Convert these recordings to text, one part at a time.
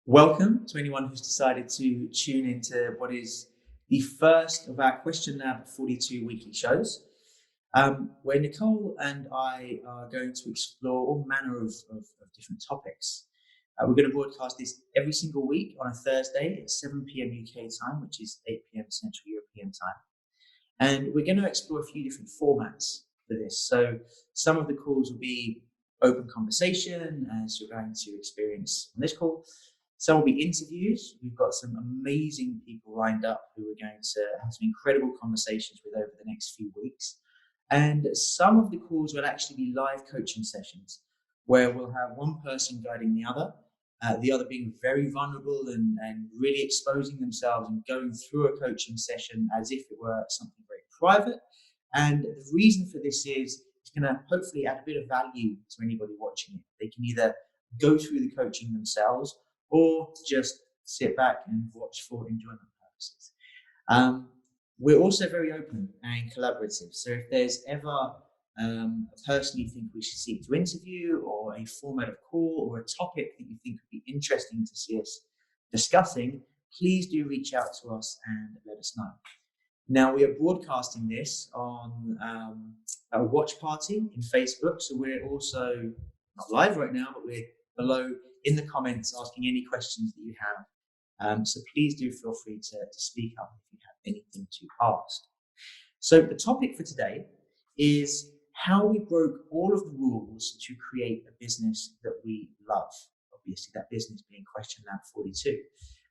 Welcome to anyone who's decided to tune into what is the first of our Question Lab 42 weekly shows, where Nicole and I are going to explore all manner of different topics. We're going to broadcast this every single week on a Thursday at 7 p.m. UK time, which is 8 p.m. Central European time. And we're going to explore a few different formats for this. So some of the calls will be open conversation, as you're going to experience on this call. Some will be interviews. We've got some amazing people lined up who we're going to have some incredible conversations with over the next few weeks. And some of the calls will actually be live coaching sessions where we'll have one person guiding the other being very vulnerable and really exposing themselves and going through a coaching session as if it were something very private. And the reason for this is it's going to hopefully add a bit of value to anybody watching it. They can either go through the coaching themselves or just sit back and watch for enjoyment purposes. We're also very open and collaborative. So if there's ever a person you think we should seek to interview, or a format of call, or a topic that you think would be interesting to see us discussing, please do reach out to us and let us know. Now, we are broadcasting this on a watch party in Facebook. So we're also not live right now, but we're below in the comments asking any questions that you have. So please do feel free to speak up if you have anything to ask. So the topic for today is how we broke all of the rules to create a business that we love. Obviously, that business being Question Lab 42.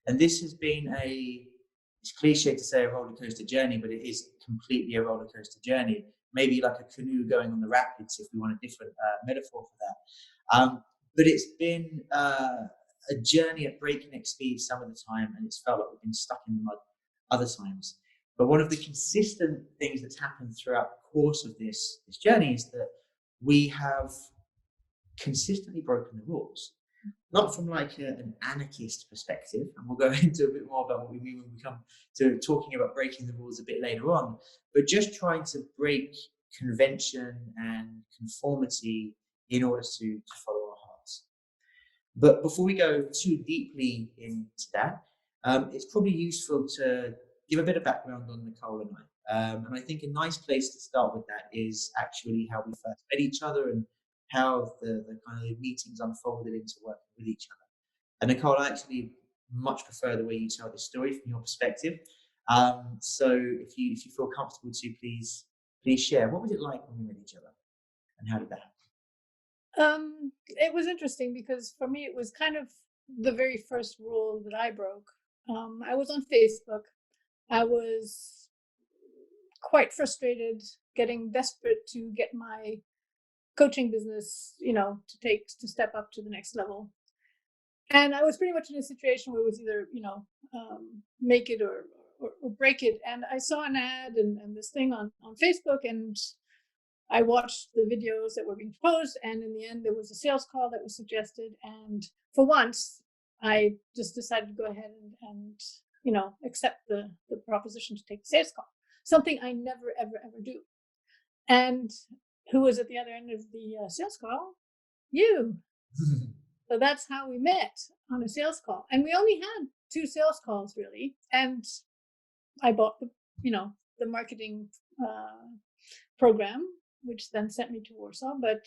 And this has been it's cliche to say a roller coaster journey, but it is completely a roller coaster journey. Maybe like a canoe going on the rapids, if we want a different metaphor for that. But it's been a journey at breakneck speed some of the time, and it's felt like we've been stuck in the mud other times. But one of the consistent things that's happened throughout the course of this journey is that we have consistently broken the rules. Not from like an anarchist perspective, and we'll go into a bit more about what we mean when we come to talking about breaking the rules a bit later on, but just trying to break convention and conformity in order to follow our hearts. But before we go too deeply into that, it's probably useful to give a bit of background on Nicole and I. And I think a nice place to start with that is actually how we first met each other and how the kind of meetings unfolded into working with each other. And Nicole, I actually much prefer the way you tell this story from your perspective. So if you feel comfortable to, please share. What was it like when we met each other, and how did that happen? It was interesting because for me, it was kind of the very first rule that I broke. I was on Facebook. I was quite frustrated, getting desperate to get my coaching business, to step up to the next level. And I was pretty much in a situation where it was either, make it or break it. And I saw an ad and this thing on Facebook, and I watched the videos that were being proposed, and in the end, there was a sales call that was suggested. And for once, I just decided to go ahead and accept the proposition to take the sales call. Something I never, ever, ever do. And who was at the other end of the sales call? You. So that's how we met, on a sales call. And we only had 2 sales calls, really. And I bought the marketing program, which then sent me to Warsaw. But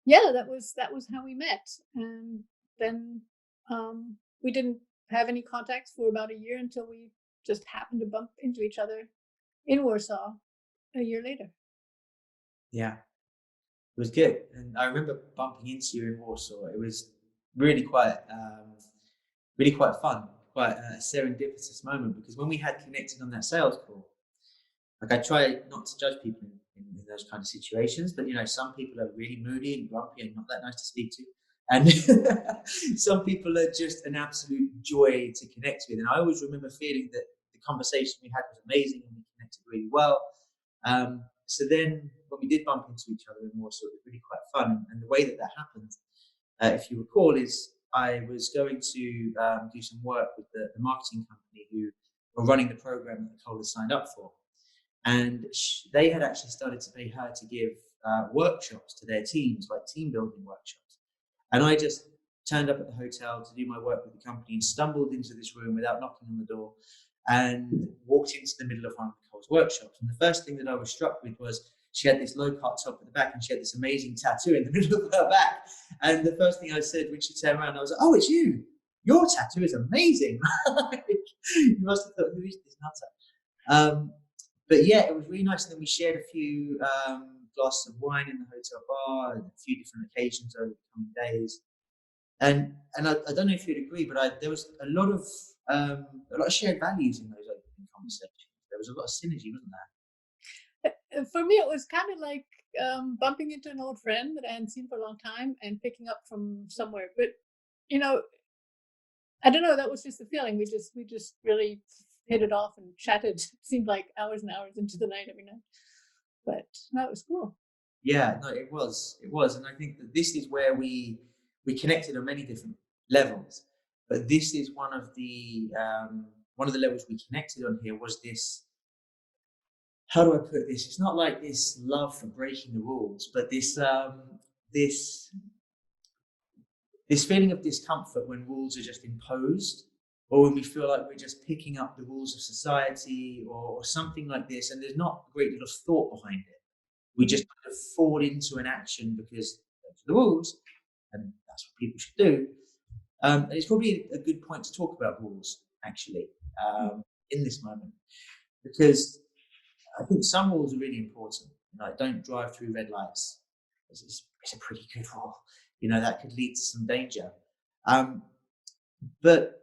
that was how we met. And then we didn't have any contacts for about a year until we just happened to bump into each other in Warsaw a year later. Yeah, it was good. And I remember bumping into you in Warsaw. It was really quite fun, quite a serendipitous moment, because when we had connected on that sales call, like, I try not to judge people in those kind of situations, but some people are really moody and grumpy and not that nice to speak to, and some people are just an absolute joy to connect with. And I always remember feeling that the conversation we had was amazing and we connected really well. So then when we did bump into each other in Warsaw, it was really quite fun. And the way that happened, if you recall, is I was going to do some work with the marketing company who were running the program that Nicole had signed up for. And they had actually started to pay her to give workshops to their teams, like team building workshops. And I just turned up at the hotel to do my work with the company and stumbled into this room without knocking on the door and walked into the middle of one of Nicole's workshops. And the first thing that I was struck with was she had this low-cut top at the back and she had this amazing tattoo in the middle of her back. And the first thing I said when she turned around, I was like, "Oh, it's you. Your tattoo is amazing." You must have thought, "Who is this nutter?" But yeah, it was really nice. And then we shared a few glasses of wine in the hotel bar and a few different occasions over the coming days. And I don't know if you'd agree, but there was a lot of shared values in those opening conversations. There was a lot of synergy, wasn't there? For me, it was kind of like bumping into an old friend that I hadn't seen for a long time and picking up from somewhere. But you know, I don't know. That was just the feeling. We just really hit it off and chatted. It seemed like hours and hours into the night every night. But no, it was cool. Yeah, no, it was, and I think that this is where we connected on many different levels. But this is one of the levels we connected on here was this. How do I put this? It's not like this love for breaking the rules, but this feeling of discomfort when rules are just imposed, or when we feel like we're just picking up the rules of society or something like this, and there's not a great deal of thought behind it. We just kind of fall into an action because those are the rules, and that's what people should do. And it's probably a good point to talk about rules, actually, in this moment, because I think some rules are really important. Like, don't drive through red lights. It's a pretty good rule. That could lead to some danger. But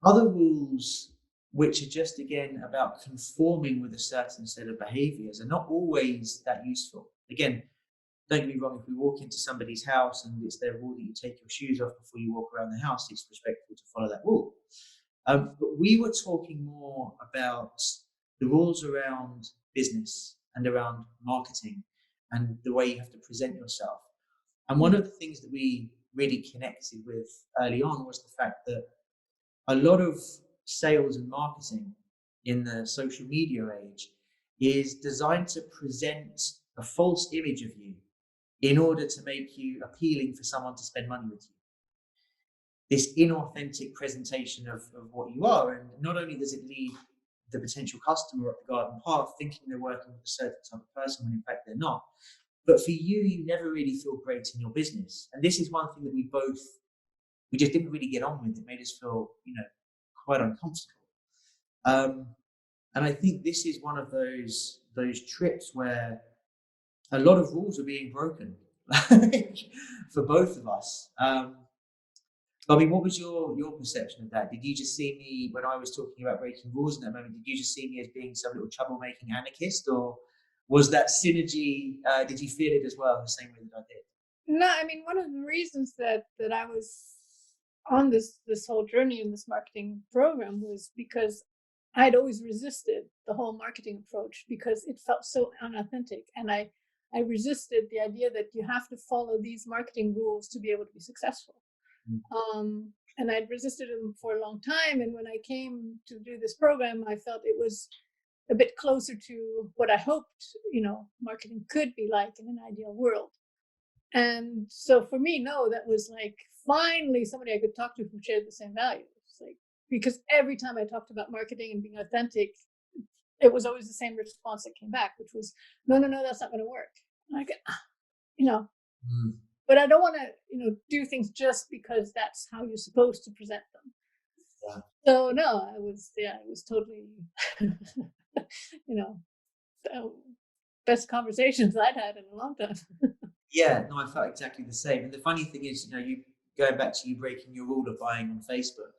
other rules, which are just, again, about conforming with a certain set of behaviors, are not always that useful. Again, don't get me wrong, if we walk into somebody's house and it's their rule that you take your shoes off before you walk around the house, it's respectful to follow that rule. But we were talking more about the rules around business and around marketing and the way you have to present yourself. And one of the things that we really connected with early on was the fact that a lot of sales and marketing in the social media age is designed to present a false image of you in order to make you appealing for someone to spend money with you. This inauthentic presentation of what you are. And not only does it lead the potential customer up the garden path thinking they're working with a certain type of person when in fact they're not, but for you never really feel great in your business. And this is one thing that we just didn't really get on with. It made us feel, quite uncomfortable. And I think this is one of those trips where a lot of rules are being broken for both of us. I mean, what was your perception of that? Did you just see me when I was talking about breaking rules in that moment? Did you just see me as being some little troublemaking anarchist, or was that synergy? Did you feel it as well in the same way that I did? No, I mean, one of the reasons that I was on this whole journey in this marketing program was because I'd always resisted the whole marketing approach because it felt so unauthentic, and I resisted the idea that you have to follow these marketing rules to be able to be successful. And I'd resisted them for a long time. And when I came to do this program, I felt it was a bit closer to what I hoped, marketing could be like in an ideal world. And so for me, no, that was like finally somebody I could talk to who shared the same values. Like, because every time I talked about marketing and being authentic, it was always the same response that came back, which was, no, that's not going to work. And I get, but I don't want to, do things just because that's how you're supposed to present them. Yeah. So no, it was totally, best conversations I'd had in a long time. Yeah, no, I felt exactly the same. And the funny thing is, you going back to you breaking your rule of buying on Facebook.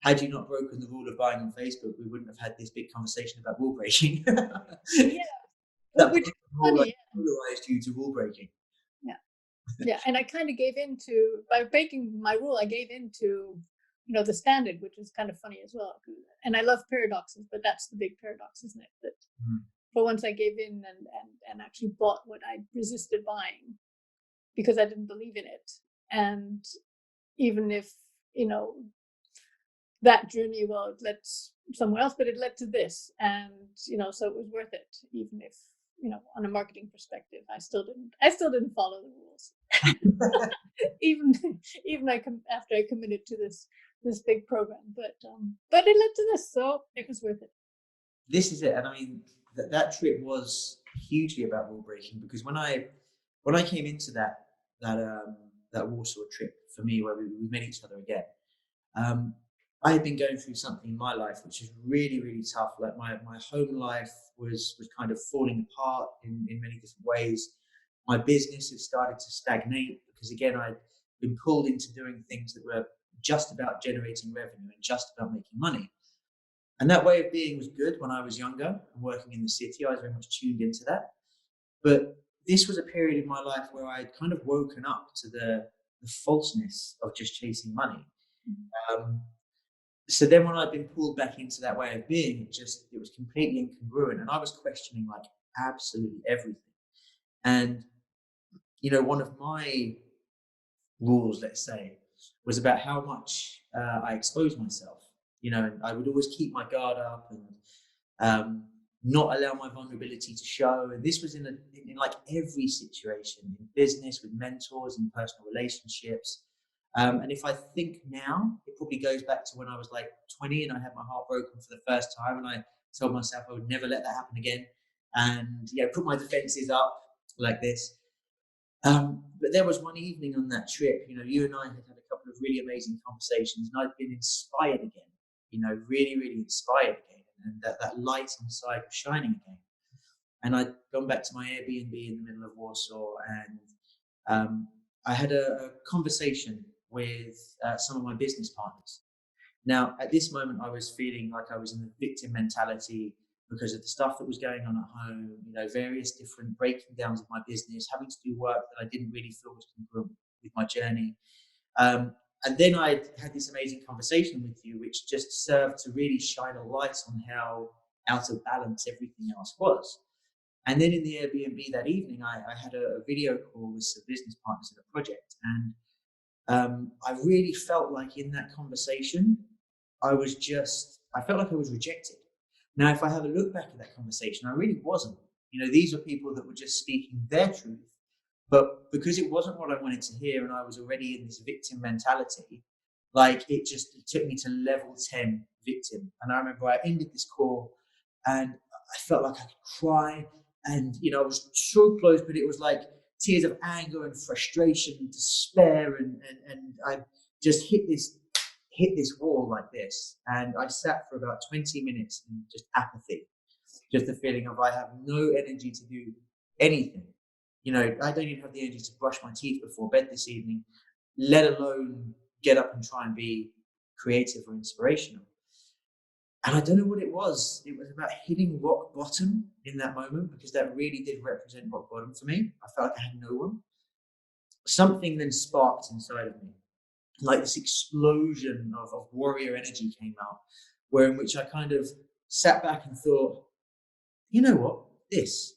Had you not broken the rule of buying on Facebook, we wouldn't have had this big conversation about rule breaking. Yeah, which is funny. Polarized you to rule breaking. Yeah, and I kind of gave into, by breaking my rule, I gave into, the standard, which is kind of funny as well. And I love paradoxes, but that's the big paradox, isn't it? That for once I gave in and actually bought what I resisted buying because I didn't believe in it. And even if, that journey, well, it led somewhere else, but it led to this. And, so it was worth it, even if, on a marketing perspective, I still didn't follow the rules. even after I committed to this big program, but it led to this, so it was worth it. This is it, and I mean that trip was hugely about rule breaking, because when I came into that that Warsaw trip for me, where we met each other again, um, I had been going through something in my life which is really, really tough. Like my home life was kind of falling apart in many different ways. My business had started to stagnate because again I'd been pulled into doing things that were just about generating revenue and just about making money. And that way of being was good when I was younger and working in the city. I was very much tuned into that. But this was a period in my life where I'd kind of woken up to the falseness of just chasing money. Um, so then when I'd been pulled back into that way of being, it was completely incongruent. And I was questioning like absolutely everything. And, one of my rules, let's say, was about how much I exposed myself. And I would always keep my guard up and not allow my vulnerability to show. And this was in like every situation, in business, with mentors, in personal relationships. And if I think now, it probably goes back to when I was like 20 and I had my heart broken for the first time, and I told myself I would never let that happen again, and put my defenses up like this. But there was one evening on that trip, you and I had had a couple of really amazing conversations, and I'd been inspired again, really, really inspired again. And that light inside was shining again. And I'd gone back to my Airbnb in the middle of Warsaw, and I had a conversation with some of my business partners. Now, at this moment, I was feeling like I was in the victim mentality because of the stuff that was going on at home, various different breaking downs of my business, having to do work that I didn't really feel was congruent with my journey. And then I had this amazing conversation with you, which just served to really shine a light on how out of balance everything else was. And then in the Airbnb that evening, I had a video call with some business partners in a project. And I really felt like in that conversation, I felt like I was rejected. Now, if I have a look back at that conversation, I really wasn't. These were people that were just speaking their truth. But because it wasn't what I wanted to hear and I was already in this victim mentality, like it took me to level 10 victim. And I remember I ended this call and I felt like I could cry. And, I was so close, but it was like tears of anger and frustration and despair. And I just hit this wall like this. And I sat for about 20 minutes in just apathy, just the feeling of I have no energy to do anything. I don't even have the energy to brush my teeth before bed this evening, let alone get up and try and be creative or inspirational. And I don't know what it was. It was about hitting rock bottom in that moment, because that really did represent rock bottom for me. I felt like I had no one. Something then sparked inside of me, like this explosion of warrior energy came out, where in which I kind of sat back and thought, you know what, this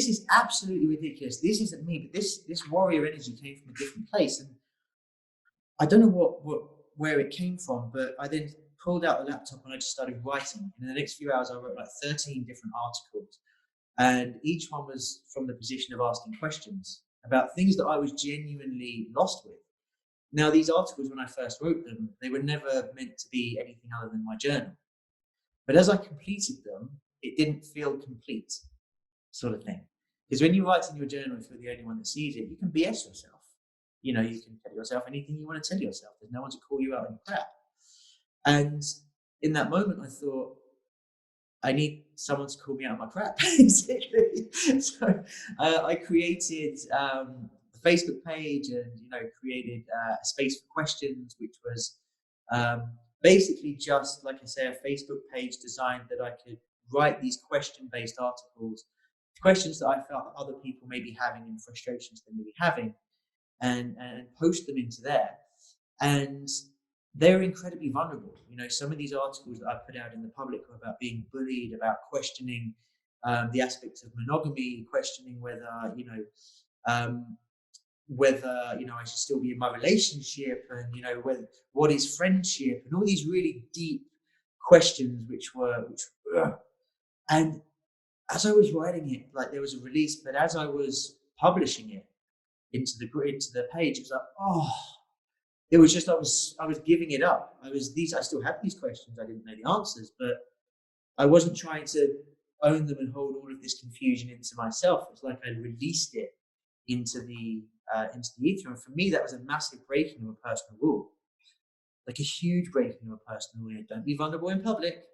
is absolutely ridiculous. This isn't me, but this warrior energy came from a different place. And I don't know where it came from, but I then pulled out the laptop and I just started writing. And in the next few hours, I wrote like 13 different articles. And each one was from the position of asking questions about things that I was genuinely lost with. Now, these articles, when I first wrote them, they were never meant to be anything other than my journal. But as I completed them, it didn't feel complete, sort of thing. Because when you write in your journal, if you're the only one that sees it, you can BS yourself. You can tell yourself anything you want to tell yourself. There's no one to call you out on your crap. And in that moment, I thought, I need someone to call me out on my crap, basically. So I created a Facebook page and, created a space for questions, which was basically just, like I say, a Facebook page designed that I could write these question-based articles, questions that I felt other people may be having and frustrations they may be having, and post them into there. And they're incredibly vulnerable. Some of these articles that I put out in the public are about being bullied, about questioning the aspects of monogamy, questioning whether I should still be in my relationship, and what is friendship, and all these really deep questions, and as I was writing it, like there was a release, but as I was publishing it, into the page, it was like, oh, it was just I was giving it up. I still had these questions. I didn't know the answers, but I wasn't trying to own them and hold all of this confusion into myself. It's like I released it into the ether. And for me, that was a massive breaking of a personal rule, like a huge breaking of a personal rule. Don't be vulnerable in public.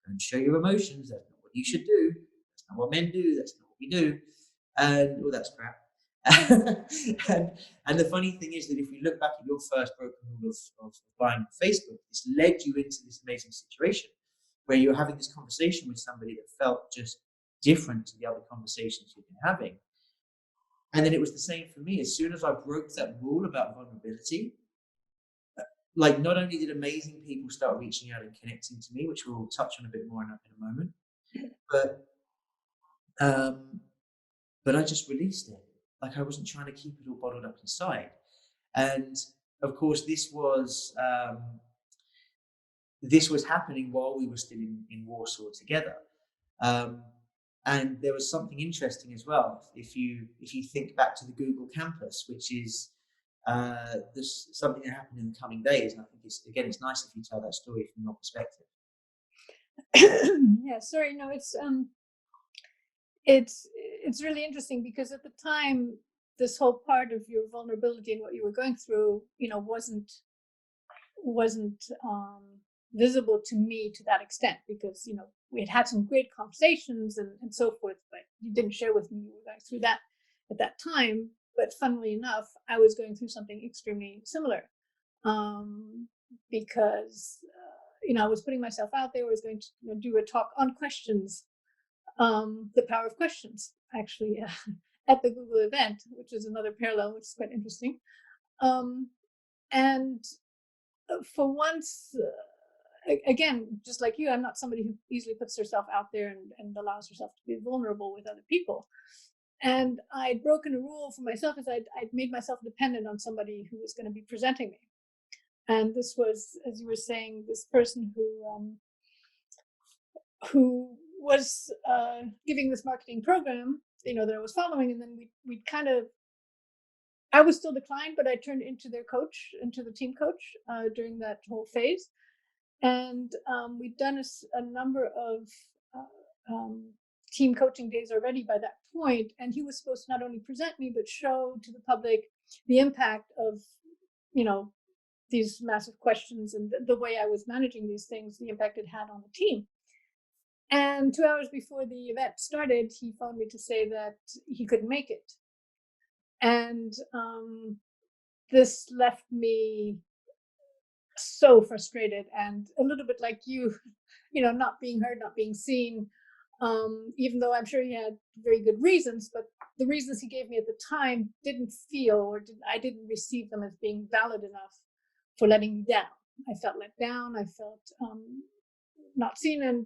Don't show your emotions. That's not what you should do. That's not what men do. That's not what we do. And all that's crap. and the funny thing is that if we look back at your first broken rule of buying on Facebook, this led you into this amazing situation where you're having this conversation with somebody that felt just different to the other conversations you've been having. And then it was the same for me. As soon as I broke that rule about vulnerability, like not only did amazing people start reaching out and connecting to me, which we'll touch on a bit more in a moment, but I just released it. Like I wasn't trying to keep it all bottled up inside. And of course, this was happening while we were still in Warsaw together. And there was something interesting as well. If you think back to the Google campus, which is there's something that happened in the coming days, and I think it's nice if you tell that story from your perspective. Yeah, sorry, no, it's really interesting because at the time, this whole part of your vulnerability and what you were going through, wasn't visible to me to that extent, because we had some great conversations and so forth, but you didn't share with me you were going through that at that time. But funnily enough, I was going through something extremely similar, because I was putting myself out there. I was going to do a talk on questions, the power of questions, actually, at the Google event, which is another parallel, which is quite interesting. And for once, again, just like you, I'm not somebody who easily puts herself out there and allows herself to be vulnerable with other people. And I'd broken a rule for myself, as I'd made myself dependent on somebody who was going to be presenting me. And this was, as you were saying, this person who was giving this marketing program, that I was following. And then we kind of, I was still declined, but I turned into their coach, into the team coach during that whole phase. And we'd done a number of team coaching days already by that point. And he was supposed to not only present me, but show to the public the impact of, these massive questions and the way I was managing these things, the impact it had on the team. And 2 hours before the event started, he phoned me to say that he couldn't make it. And this left me so frustrated and a little bit like you, not being heard, not being seen, even though I'm sure he had very good reasons, but the reasons he gave me at the time I didn't receive them as being valid enough for letting me down. I felt let down. I felt not seen, and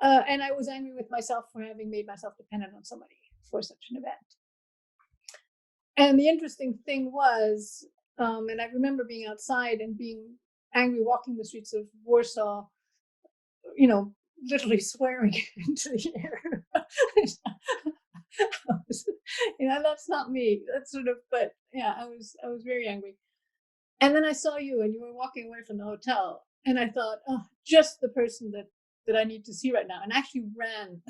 I was angry with myself for having made myself dependent on somebody for such an event. And the interesting thing was, and I remember being outside and being angry, walking the streets of Warsaw, literally swearing into the air. That's not me. That's sort of, but yeah, I was very angry. And then I saw you, and you were walking away from the hotel, and I thought, oh, just the person that I need to see right now, and actually ran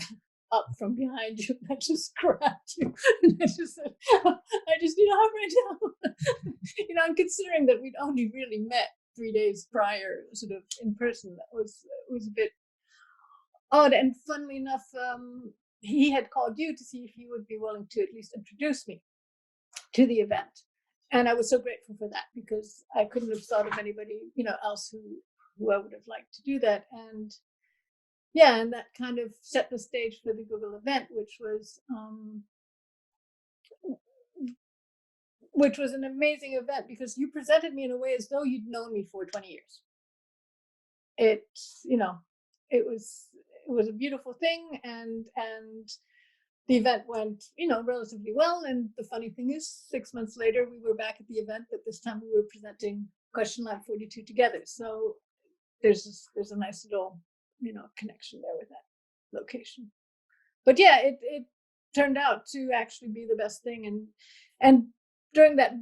up from behind you and I just grabbed you and I just said, I just need a hug right now. And considering that we'd only really met 3 days prior, sort of in person, that was a bit odd. And funnily enough, he had called you to see if you would be willing to at least introduce me to the event. And I was so grateful for that, because I couldn't have thought of anybody, else who I would have liked to do that. And yeah, and that kind of set the stage for the Google event, which was an amazing event, because you presented me in a way as though you'd known me for 20 years. It was a beautiful thing, and the event went, relatively well. And the funny thing is, 6 months later, we were back at the event, but this time we were presenting Question Lab 42 together. So there's a nice little, connection there with that location. But yeah, turned out to actually be the best thing. And during that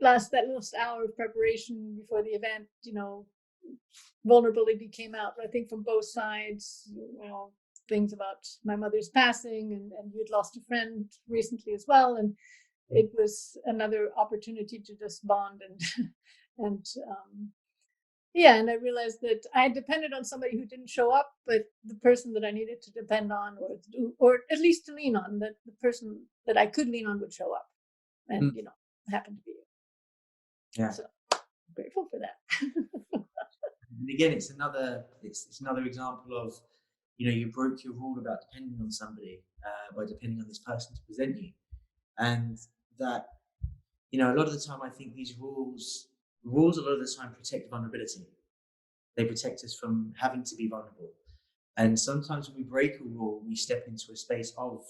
last hour of preparation before the event, vulnerability came out, I think, from both sides. Things about my mother's passing, and you'd lost a friend recently as well, and it was another opportunity to just bond and and I realized that I depended on somebody who didn't show up, but the person that I needed to depend on, or at least to lean on, that the person that I could lean on would show up, and happened to be you. Yeah. So grateful for that. And again, it's another example of, you broke your rule about depending on somebody by depending on this person to present you, and that, a lot of the time I think these rules a lot of the time protect vulnerability. They protect us from having to be vulnerable. And sometimes when we break a rule, we step into a space of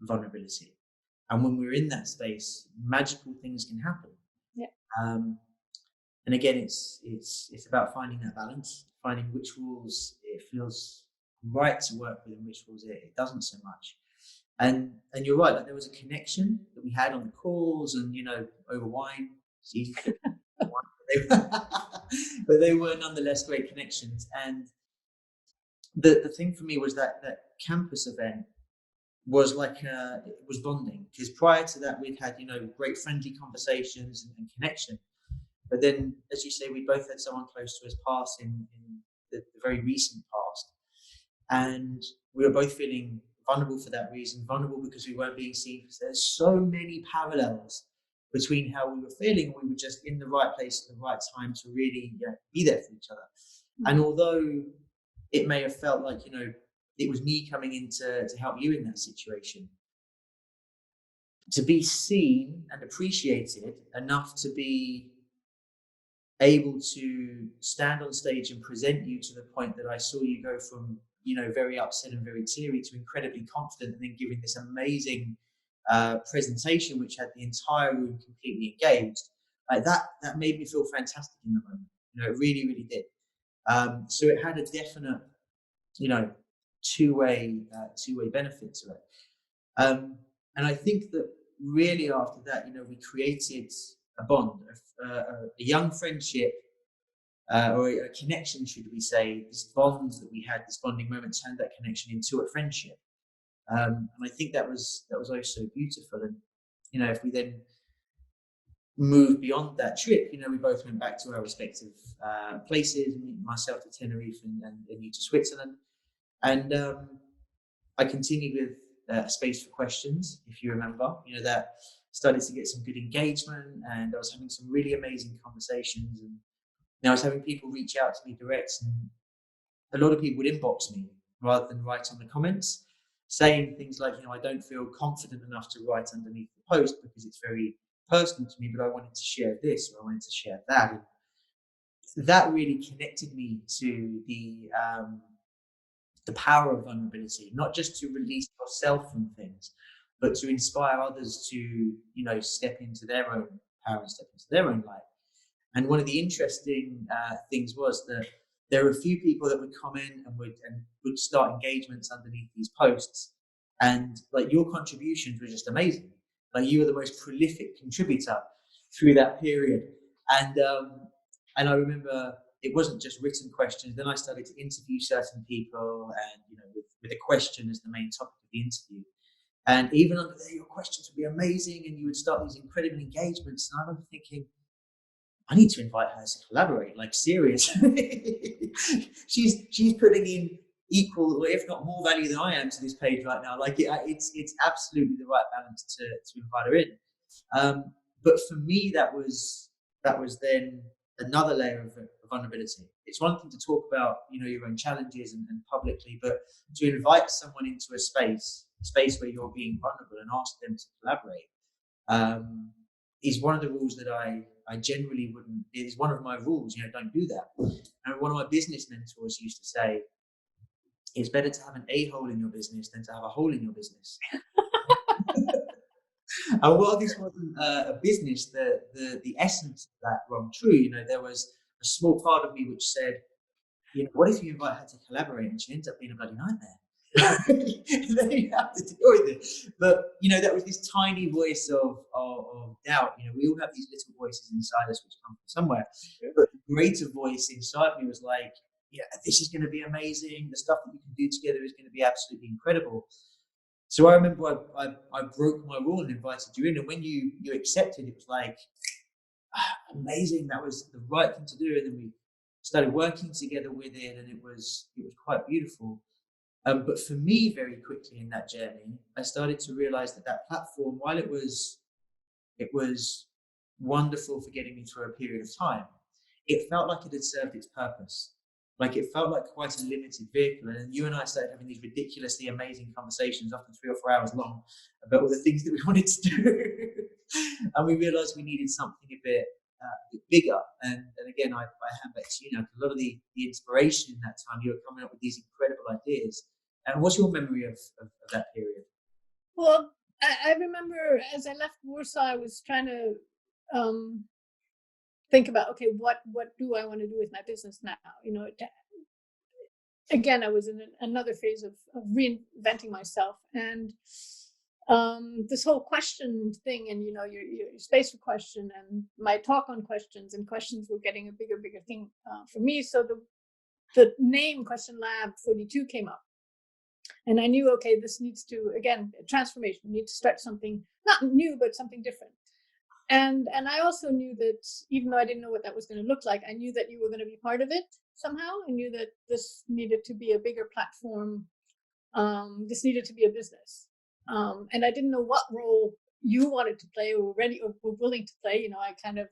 vulnerability. And when we're in that space, magical things can happen. Yeah. And again, it's about finding that balance, finding which rules it feels right to work with and which rules it doesn't so much. And you're right, like there was a connection that we had on the calls and, over wine. But they were nonetheless great connections. And the thing for me was that campus event was like it was bonding, because prior to that we'd had great friendly conversations and connection, but then, as you say, we both had someone close to us pass in the very recent past, and we were both feeling vulnerable for that reason. Vulnerable because we weren't being seen. There's so many parallels between how we were feeling. We were just in the right place at the right time to really be there for each other. And although it may have felt like, it was me coming in to help you in that situation, to be seen and appreciated enough to be able to stand on stage and present you to the point that I saw you go from, very upset and very teary to incredibly confident, and then giving this amazing presentation which had the entire room completely engaged. That made me feel fantastic in the moment. It really, really did. So it had a definite, two-way benefit to it. And I think that really after that, we created a bond, a young friendship, or a connection, should we say. This bond that we had, this bonding moment, turned that connection into a friendship. And I think that was also beautiful. And if we then move beyond that trip, we both went back to our respective places. Myself to Tenerife and you to Switzerland. And I continued with Space for Questions, if you remember. That started to get some good engagement, and I was having some really amazing conversations. And I was having people reach out to me direct, and a lot of people would inbox me rather than write on the comments, saying things like, I don't feel confident enough to write underneath the post because it's very personal to me, but I wanted to share this, or I wanted to share that. And that really connected me to the power of vulnerability, not just to release yourself from things, but to inspire others to, step into their own power and step into their own light. And one of the interesting things was that there were a few people that would comment and would start engagements underneath these posts, and like your contributions were just amazing. Like you were the most prolific contributor through that period, and I remember it wasn't just written questions. Then I started to interview certain people, and with a question as the main topic of the interview. And even under there, your questions would be amazing, and you would start these incredible engagements. And I remember thinking, I need to invite her to collaborate, like seriously. she's putting in equal, or if not more value than I am to this page right now. Like it's absolutely the right balance to invite her in. But for me, that was then another layer of vulnerability. It's one thing to talk about, your own challenges and publicly, but to invite someone into a space where you're being vulnerable and ask them to collaborate, is one of the rules that I generally wouldn't. It is one of my rules. Don't do that. And one of my business mentors used to say, "It's better to have an a-hole in your business than to have a hole in your business." And while this wasn't a business, the essence of that rang true. There was a small part of me which said, what if you invite her to collaborate and she ends up being a bloody nightmare? then you have to deal with it. But that was this tiny voice of doubt. We all have these little voices inside us which come from somewhere. But the greater voice inside me was like, yeah, this is going to be amazing. The stuff that we can do together is going to be absolutely incredible. So I remember I broke my rule and invited you in, and when you accepted, it was like, amazing. That was the right thing to do, and then we started working together with it, and it was quite beautiful. But for me, very quickly in that journey, I started to realize that platform, while it was wonderful for getting me through a period of time, it felt like it had served its purpose. Like it felt like quite a limited vehicle. And you and I started having these ridiculously amazing conversations, often 3 or 4 hours long, about all the things that we wanted to do. And we realized we needed something a bit bigger. And again, I hand back to you now. A lot of the inspiration in that time, you were coming up with these incredible ideas. And what's your memory of that period? Well, I remember as I left Warsaw, I was trying to think about, okay, what do I want to do with my business now? Again, I was in another phase of reinventing myself, and this whole question thing, and your space for question, and my talk on questions, and questions were getting a bigger thing for me. So the name Question Lab 42 came up. And I knew, okay, this needs to, again, transformation. We need to start something not new, but something different. And I also knew that, even though I didn't know what that was going to look like, I knew that you were going to be part of it somehow. I knew that this needed to be a bigger platform. This needed to be a business. And I didn't know what role you wanted to play, or ready, or were willing to play. I kind of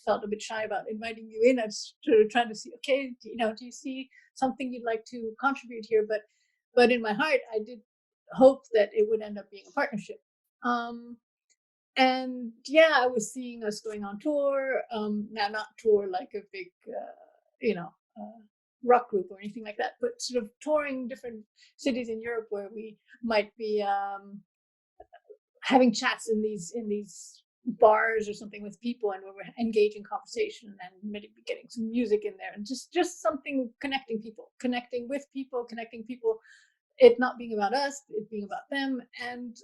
felt a bit shy about inviting you in. I was trying to see, okay, do you see something you'd like to contribute here? But in my heart, I did hope that it would end up being a partnership. And yeah, I was seeing us going on tour. Now, not tour like a big, rock group or anything like that, but sort of touring different cities in Europe where we might be having chats in these bars or something with people, and where we're engaging conversation, and maybe getting some music in there, and just something connecting with people, it not being about us, it being about them. And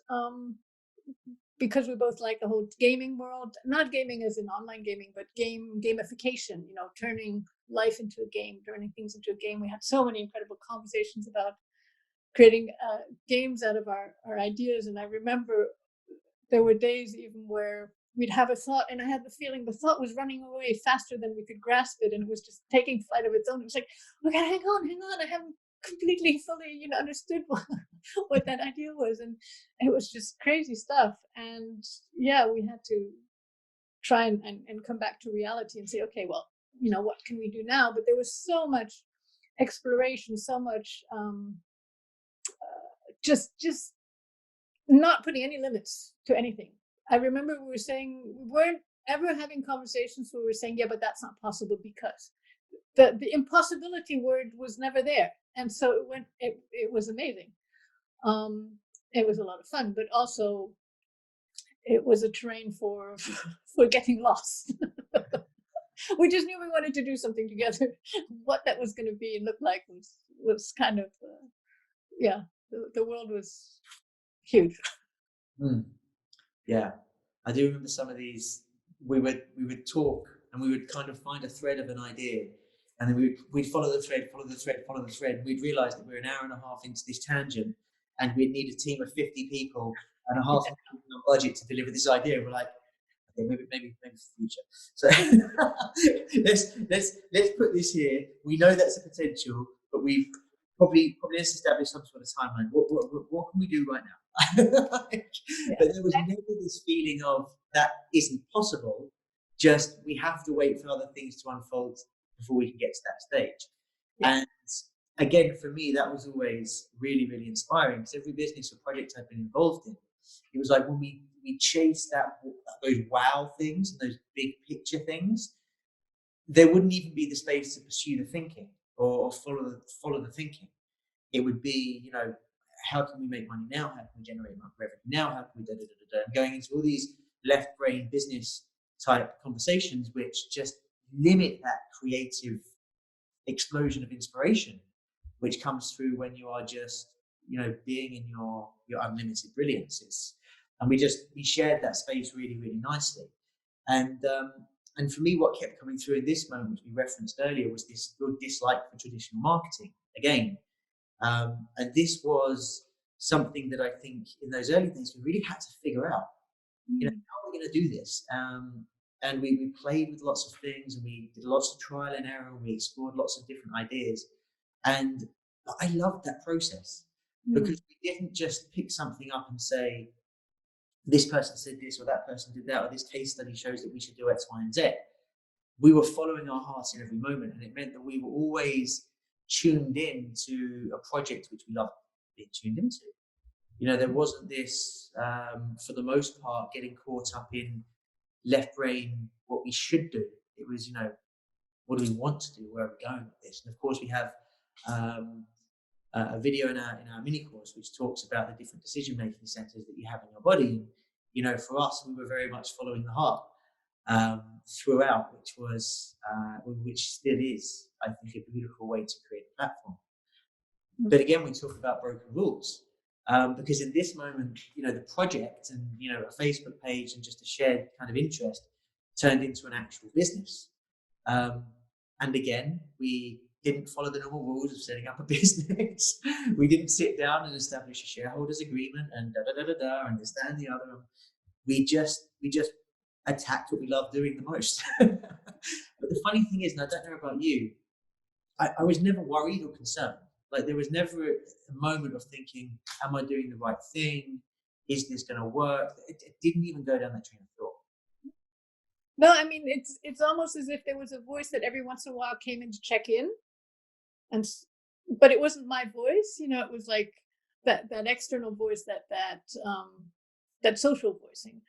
because we both like the whole gaming world, not gaming as in online gaming, but gamification, turning life into a game, turning things into a game. We had so many incredible conversations about creating games out of our ideas. And I remember there were days even where we'd have a thought, and I had the feeling the thought was running away faster than we could grasp it, and it was just taking flight of its own. It was like, we gotta hang on, I haven't completely fully understood what that idea was. And it was just crazy stuff. And yeah, we had to try and come back to reality and say, okay, well, what can we do now? But there was so much exploration, so much just not putting any limits to anything. I remember we were saying, we weren't ever having conversations where we were saying, yeah, but that's not possible, because the impossibility word was never there. And so it was amazing. It was a lot of fun, but also it was a terrain for getting lost. We just knew we wanted to do something together. What that was going to be and look like was kind of, the world was huge. Yeah, I do remember some of these. We would talk, and we would kind of find a thread of an idea, and then we'd follow the thread. We'd realize that we're an hour and a half into this tangent, and we'd need a team of 50 people and a half a budget to deliver this idea. We're like, okay, maybe for the future. So let's put this here. We know that's a potential, but we've probably let's establish some sort of timeline. What can we do right now? But there was never this feeling of that isn't possible. Just we have to wait for other things to unfold before we can get to that stage. And again, for me, that was always really, really inspiring, because every business or project I've been involved in, it was like when we chased those wow things, those big picture things, there wouldn't even be the space to pursue the thinking or follow the thinking. It would be, how can we make money now? How can we generate revenue now? How can we and going into all these left brain business type conversations, which just limit that creative explosion of inspiration, which comes through when you are just being in your unlimited brilliance. And we shared that space really, really nicely. And for me, what kept coming through in this moment, which we referenced earlier, was this good dislike for traditional marketing again. And this was something that I think in those early days we really had to figure out. How are we going to do this? And we played with lots of things, and we did lots of trial and error, and we explored lots of different ideas. And I loved that process because we didn't just pick something up and say, this person said this, or that person did that, or this case study shows that we should do X, Y, and Z. We were following our hearts in every moment, and it meant that we were always tuned in to a project which we loved being tuned into. There wasn't this, for the most part, getting caught up in left brain, what we should do. It was, what do we want to do? Where are we going with this? And of course, we have a video in our mini course which talks about the different decision-making centers that you have in your body. And, for us, we were very much following the heart throughout, which still is, I think, a beautiful way to create a platform. But again, we talk about broken rules. Because in this moment, the project and, a Facebook page and just a shared kind of interest turned into an actual business. And again, we didn't follow the normal rules of setting up a business. We didn't sit down and establish a shareholders agreement and and this, that, and the other. We just attacked what we love doing the most. But the funny thing is, and I don't know about you, I was never worried or concerned. Like, there was never a moment of thinking, am I doing the right thing? Is this going to work? It didn't even go down that train of thought. No, I mean, it's almost as if there was a voice that every once in a while came in to check in, but it wasn't my voice. It was like that external voice, that social voicing.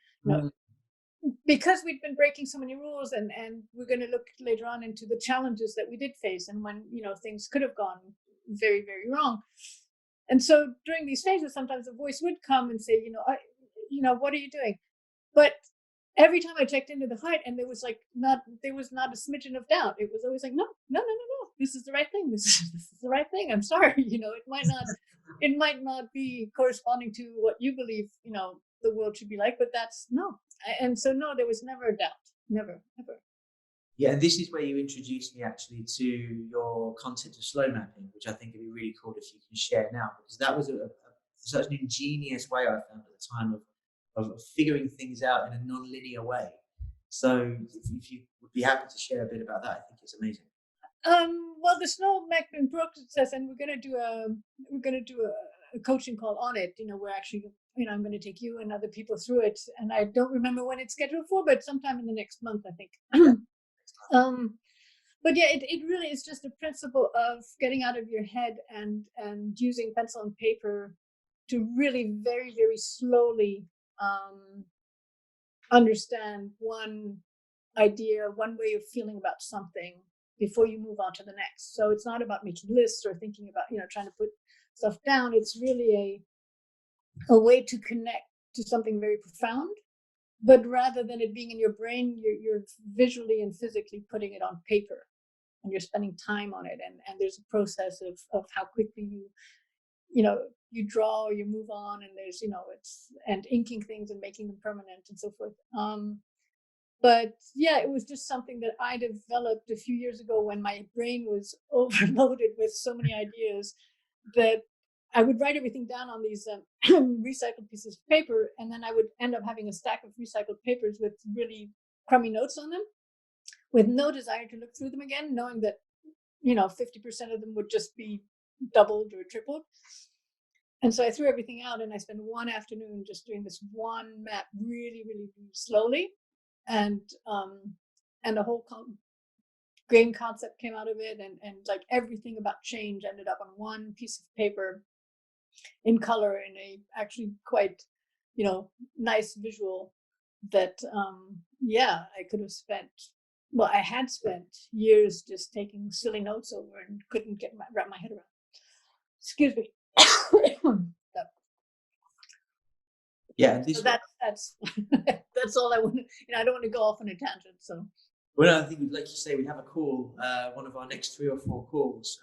Because we'd been breaking so many rules, and we're going to look later on into the challenges that we did face, and when things could have gone very, very wrong. And so during these phases, sometimes the voice would come and say, what are you doing? But every time I checked into the height, and there was not a smidgen of doubt. It was always like, no, this is the right thing. This is the right thing. I'm sorry, it might not be corresponding to what you believe, the world should be like, but that's no. And so no, there was never a doubt, never, ever. Yeah, and this is where you introduced me actually to your concept of slow mapping, which I think would be really cool if you can share now, because that was such an ingenious way I found at the time of figuring things out in a non-linear way. So if you would be happy to share a bit about that, I think it's amazing. Well, the slow mapping process, and we're going to do a coaching call on it. We're actually, I'm going to take you and other people through it, and I don't remember when it's scheduled for, but sometime in the next month, I think. But yeah, it really is just a principle of getting out of your head and using pencil and paper to really very, very slowly understand one idea, one way of feeling about something before you move on to the next. So it's not about making lists or thinking about, trying to put stuff down. It's really a way to connect to something very profound. But rather than it being in your brain, you're visually and physically putting it on paper, and you're spending time on it. And there's a process of how quickly you draw or you move on, and there's, and inking things and making them permanent and so forth. But yeah, it was just something that I developed a few years ago when my brain was overloaded with so many ideas that I would write everything down on these recycled pieces of paper, and then I would end up having a stack of recycled papers with really crummy notes on them, with no desire to look through them again, knowing that 50% of them would just be doubled or tripled. And so I threw everything out, and I spent one afternoon just doing this one map really, really, really slowly, and a whole game concept came out of it, and like everything about change ended up on one piece of paper in color, in a actually quite nice visual that I could have spent, well, I had spent years just taking silly notes over and couldn't wrap my head around. Excuse me. Yeah, so that's that's all I want to, I don't want to go off on a tangent. So well, I think, like you say, we have a call, one of our next 3 or 4 calls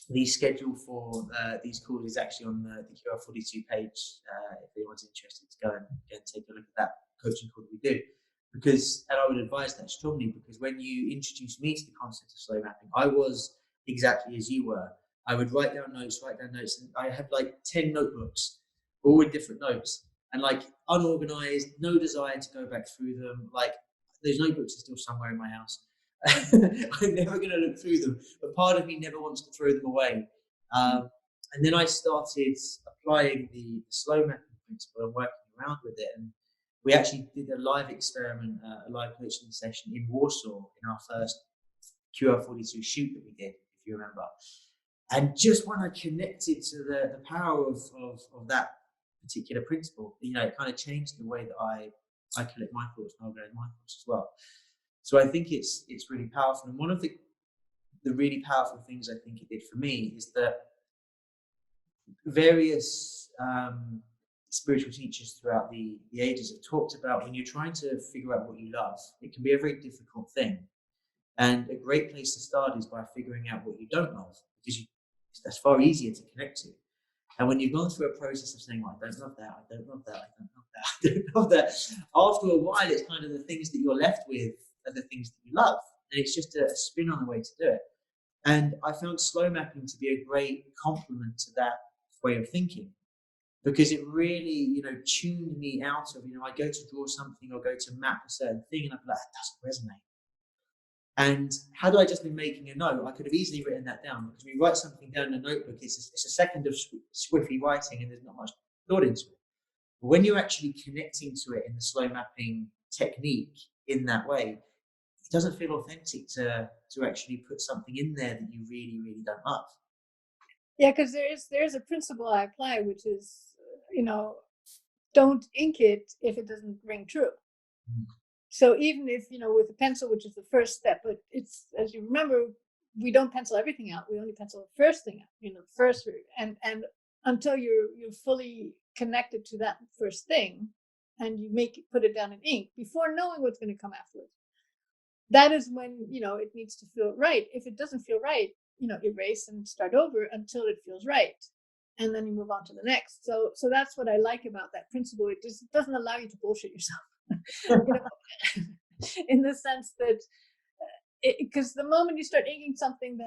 the schedule for these calls is actually on the QR42 page. If anyone's interested, to go and take a look at that coaching call that we do. Because, and I would advise that strongly, because when you introduced me to the concept of slow mapping, I was exactly as you were. I would write down notes, and I had like 10 notebooks, all with different notes, and like unorganized, no desire to go back through them. Like those notebooks are still somewhere in my house. I'm never going to look through them, but part of me never wants to throw them away. And then I started applying the slow mapping principle and working around with it. And we actually did a live experiment, a live coaching session in Warsaw in our first QR42 shoot that we did, if you remember. And just when I connected to the power of that particular principle, it kind of changed the way that I collect my thoughts and organize my thoughts as well. So I think it's really powerful. And one of the really powerful things I think it did for me is that various spiritual teachers throughout the ages have talked about when you're trying to figure out what you love, it can be a very difficult thing. And a great place to start is by figuring out what you don't love, because that's far easier to connect to. And when you've gone through a process of saying, I don't love that, I don't love that, I don't love that, I don't love that, after a while, it's kind of the things that you're left with are the things that you love. And it's just a spin on the way to do it. And I found slow mapping to be a great complement to that way of thinking, because it really, tuned me out of, I go to draw something or go to map a certain thing and I'm like, that doesn't resonate. And had I just been making a note, I could have easily written that down, because when you write something down in a notebook, it's a second of squiffy writing and there's not much thought into it. But when you're actually connecting to it in the slow mapping technique in that way, it doesn't feel authentic to actually put something in there that you really, really don't love. Yeah, because there's a principle I apply, which is, don't ink it if it doesn't ring true. So even if, with a pencil, which is the first step, but it's, as you remember, we don't pencil everything out. We only pencil the first thing out, first, and until you're fully connected to that first thing and you put it down in ink before knowing what's going to come afterwards. That is when, it needs to feel right. If it doesn't feel right, erase and start over until it feels right. And then you move on to the next. So that's what I like about that principle. It just doesn't allow you to bullshit yourself. In the sense that, because the moment you start inking something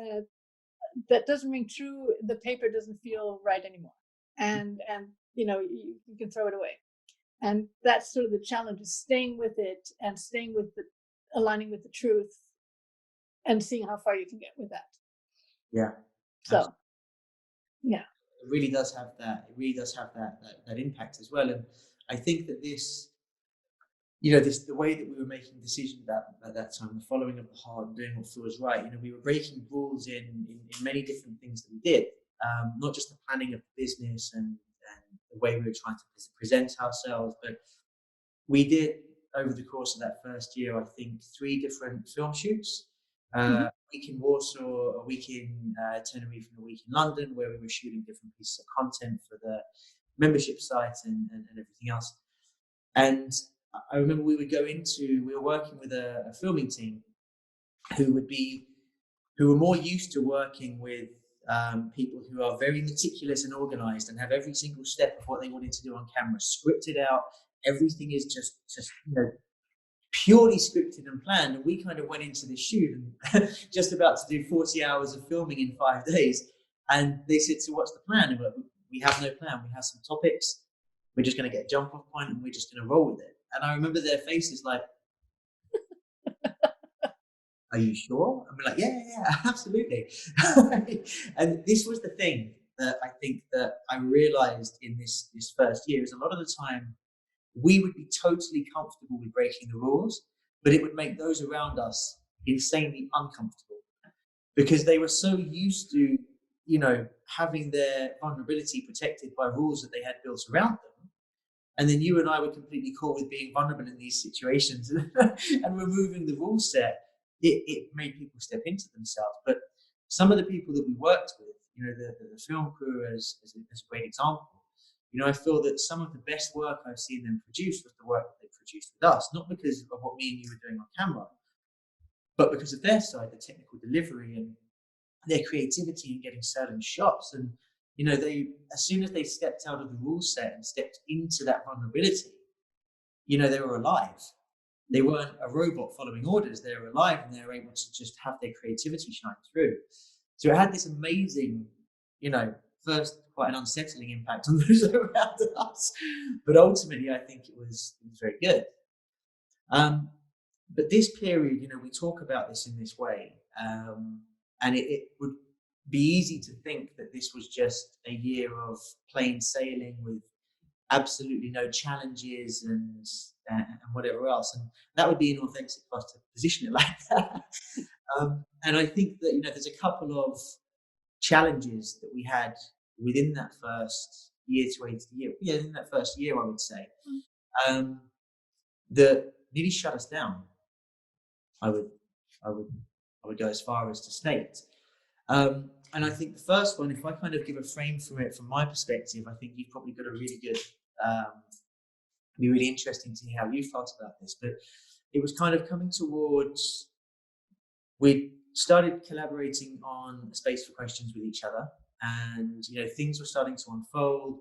that doesn't ring true, the paper doesn't feel right anymore, and you can throw it away. And that's sort of the challenge, is staying with it and staying with aligning with the truth, and seeing how far you can get with that. Yeah. So, absolutely. yeah, it really does have that. It really does have that impact as well. And I think that this, the way that we were making decisions at that time, the following of the heart and doing what feels right, we were breaking rules in many different things that we did, not just the planning of the business and the way we were trying to present ourselves, but we did, over the course of that first year, I think 3 different film shoots, a week in Warsaw, a week in Tenerife, and a week in London, where we were shooting different pieces of content for the membership site and everything else. And I remember we were working with a filming team who were more used to working with people who are very meticulous and organized and have every single step of what they wanted to do on camera scripted out. Everything is just purely scripted and planned. And we kind of went into this shoot and just about to do 40 hours of filming in 5 days. And they said, so what's the plan? And we're like, we have no plan. We have some topics. We're just going to get a jump off point and we're just going to roll with it. And I remember their faces like, are you sure? And we're like, yeah, absolutely. And this was the thing that I think that I realized in this first year, is a lot of the time we would be totally comfortable with breaking the rules, but it would make those around us insanely uncomfortable, because they were so used to, having their vulnerability protected by rules that they had built around them. And then you and I were completely cool with being vulnerable in these situations and removing the rule set. It made people step into themselves. But some of the people that we worked with, the film crew as a great example, I feel that some of the best work I've seen them produce was the work that they produced with us, not because of what me and you were doing on camera, but because of their side, the technical delivery their creativity in getting certain shots. And they, as soon as they stepped out of the rule set and stepped into that vulnerability, they were alive. They weren't a robot following orders. They were alive, and they were able to just have their creativity shine through. So it had this amazing, first quite an unsettling impact on those around us, but ultimately I think it was very good. But this period, we talk about this in this way, and it would be easy to think that this was just a year of plain sailing with absolutely no challenges and whatever else, and that would be inauthentic for us to position it like that. And I think that there's a couple of challenges that we had within that first year to 8 year, in that first year, I would say, that nearly shut us down. I would go as far as to state. And I think the first one, if I kind of give a frame from it from my perspective, I think you've probably got a really good, be really interesting to hear how you felt about this. But it was kind of coming towards, we started collaborating on a space for questions with each other, and things were starting to unfold.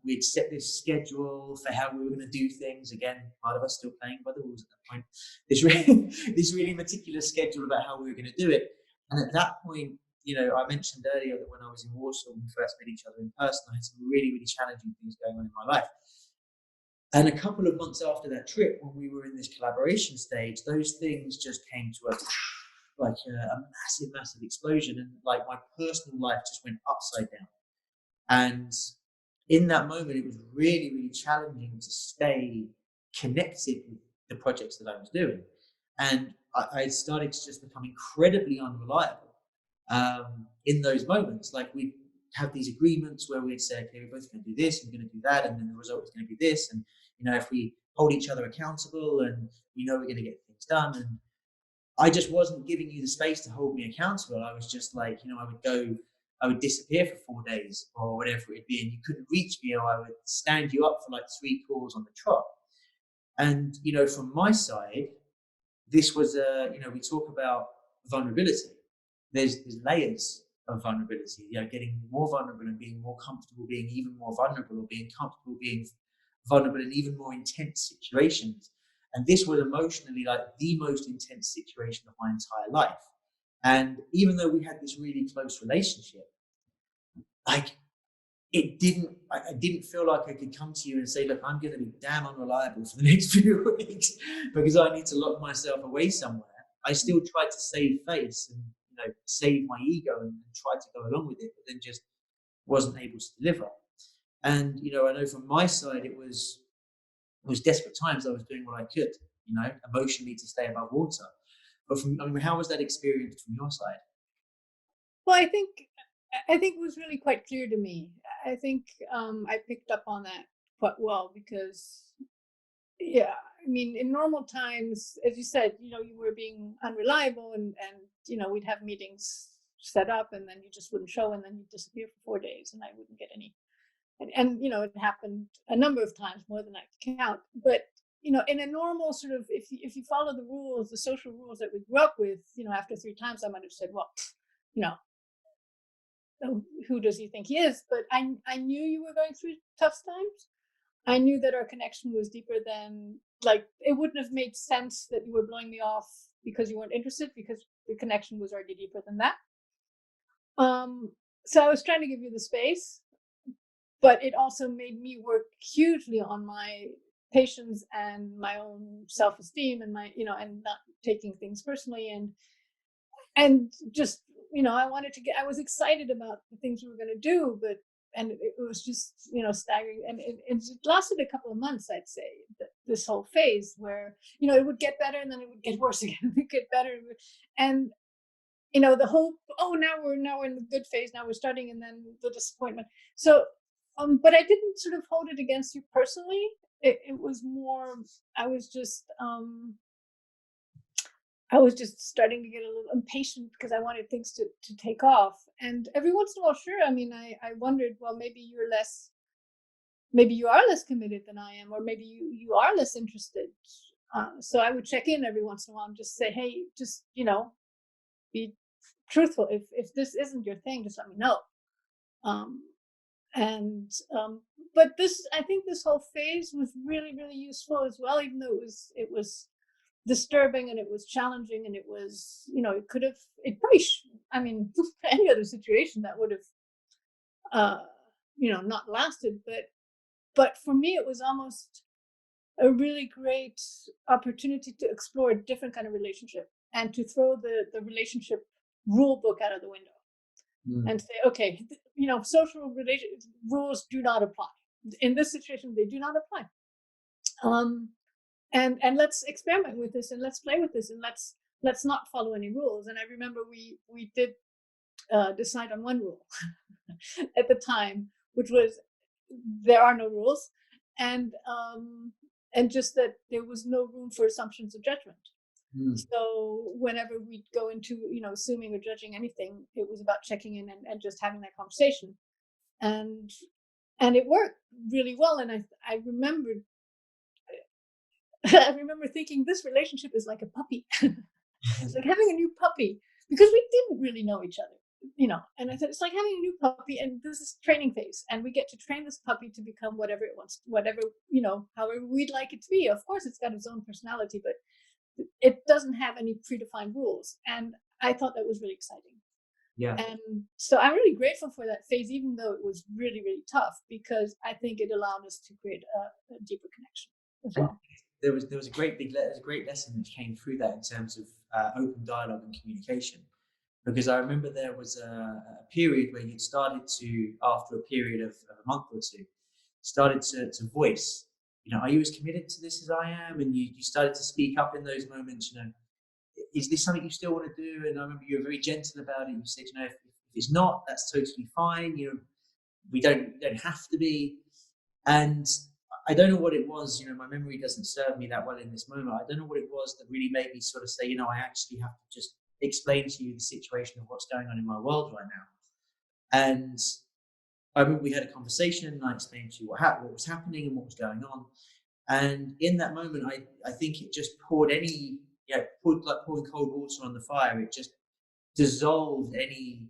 We'd set this schedule for how we were going to do things. Again, part of us still playing by the rules at that point. This really meticulous schedule about how we were going to do it. And at that point, I mentioned earlier that when I was in Warsaw, when we first met each other in person, I had some really, really challenging things going on in my life. And a couple of months after that trip, when we were in this collaboration stage, those things just came to us like a massive, massive explosion. And like my personal life just went upside down. And in that moment, it was really, really challenging to stay connected with the projects that I was doing. And I started to just become incredibly unreliable in those moments. Like we'd have these agreements where we'd say, okay, we're both going to do this, we're going to do that, and then the result is going to be this. And, if we hold each other accountable and we know we're going to get things done. And I just wasn't giving you the space to hold me accountable. I was just like, I would disappear for 4 days or whatever it'd be, and you couldn't reach me, or I would stand you up for like 3 calls on the trot. And, from my side, this was we talk about vulnerability. There's layers of vulnerability, getting more vulnerable and being more comfortable being even more vulnerable, or being comfortable being vulnerable in even more intense situations. And this was emotionally like the most intense situation of my entire life. And even though we had this really close relationship, I didn't feel like I could come to you and say, look, I'm going to be damn unreliable for the next few weeks because I need to lock myself away somewhere. I still tried to save face and, save my ego and try to go along with it, but then just wasn't able to deliver. And, I know from my side, it was desperate times. I was doing what I could, emotionally to stay above water. But how was that experience from your side? Well, I think it was really quite clear to me. I think I picked up on that quite well because, in normal times, as you said, you were being unreliable, and we'd have meetings set up, and then you just wouldn't show, and then you'd disappear for 4 days, and I wouldn't get any. And it happened a number of times, more than I could count. But in a normal sort of, if you follow the rules, the social rules that we grew up with, after 3 times, I might have said, well, who does he think he is? But I knew you were going through tough times. I knew that our connection was deeper than, like, it wouldn't have made sense that you were blowing me off because you weren't interested, because the connection was already deeper than that. So I was trying to give you the space, but it also made me work hugely on my patience and my own self-esteem and my, and not taking things personally, and just, I was excited about the things we were going to do, and it was just, staggering. And it lasted a couple of months, I'd say, this whole phase where, it would get better and then it would get worse again. It would get better. And, the whole, now we're in the good phase. Now we're starting, and then the disappointment. So, but I didn't sort of hold it against you personally. It was more, I was just starting to get a little impatient because I wanted things to take off. And every once in a while, sure, I wondered, well, maybe you are less committed than I am, or maybe you are less interested. So I would check in every once in a while and just say, hey, just, be truthful. If this isn't your thing, just let me know. Um, and but this, I think this whole phase was really, really useful as well, even though it was disturbing and it was challenging and it was, it could have, it probably I mean, any other situation that would have not lasted, but for me it was almost a really great opportunity to explore a different kind of relationship and to throw the relationship rule book out of the window and say, okay, social rules do not apply in this situation. They do not apply. And let's experiment with this and let's play with this and let's not follow any rules. And I remember we did decide on one rule at the time, which was there are no rules, and just that there was no room for assumptions of judgment. So whenever we'd go into assuming or judging anything, it was about checking in and just having that conversation, and it worked really well. And I remembered I remember thinking this relationship is like a puppy. It's like having a new puppy because we didn't really know each other, And I said it's like having a new puppy, and this is training phase, and we get to train this puppy to become whatever it wants, whatever however we'd like it to be. Of course, it's got its own personality, but it doesn't have any predefined rules, and I thought that was really exciting. Yeah. And so I'm really grateful for that phase, even though it was really, really tough, because I think it allowed us to create a deeper connection as well. There was a great lesson that came through that in terms of open dialogue and communication, because I remember there was a period where you'd started to, after a period of a month or two, started to voice, are you as committed to this as I am? And you started to speak up in those moments, is this something you still want to do? And I remember you were very gentle about it. You said, if it's not, that's totally fine. We don't have to be. And I don't know what it was, my memory doesn't serve me that well in this moment. I don't know what it was that really made me sort of say, I actually have to just explain to you the situation of what's going on in my world right now. And I remember we had a conversation and I explained to you what was happening and what was going on. And in that moment, I think it just poured like pouring cold water on the fire. It just dissolved any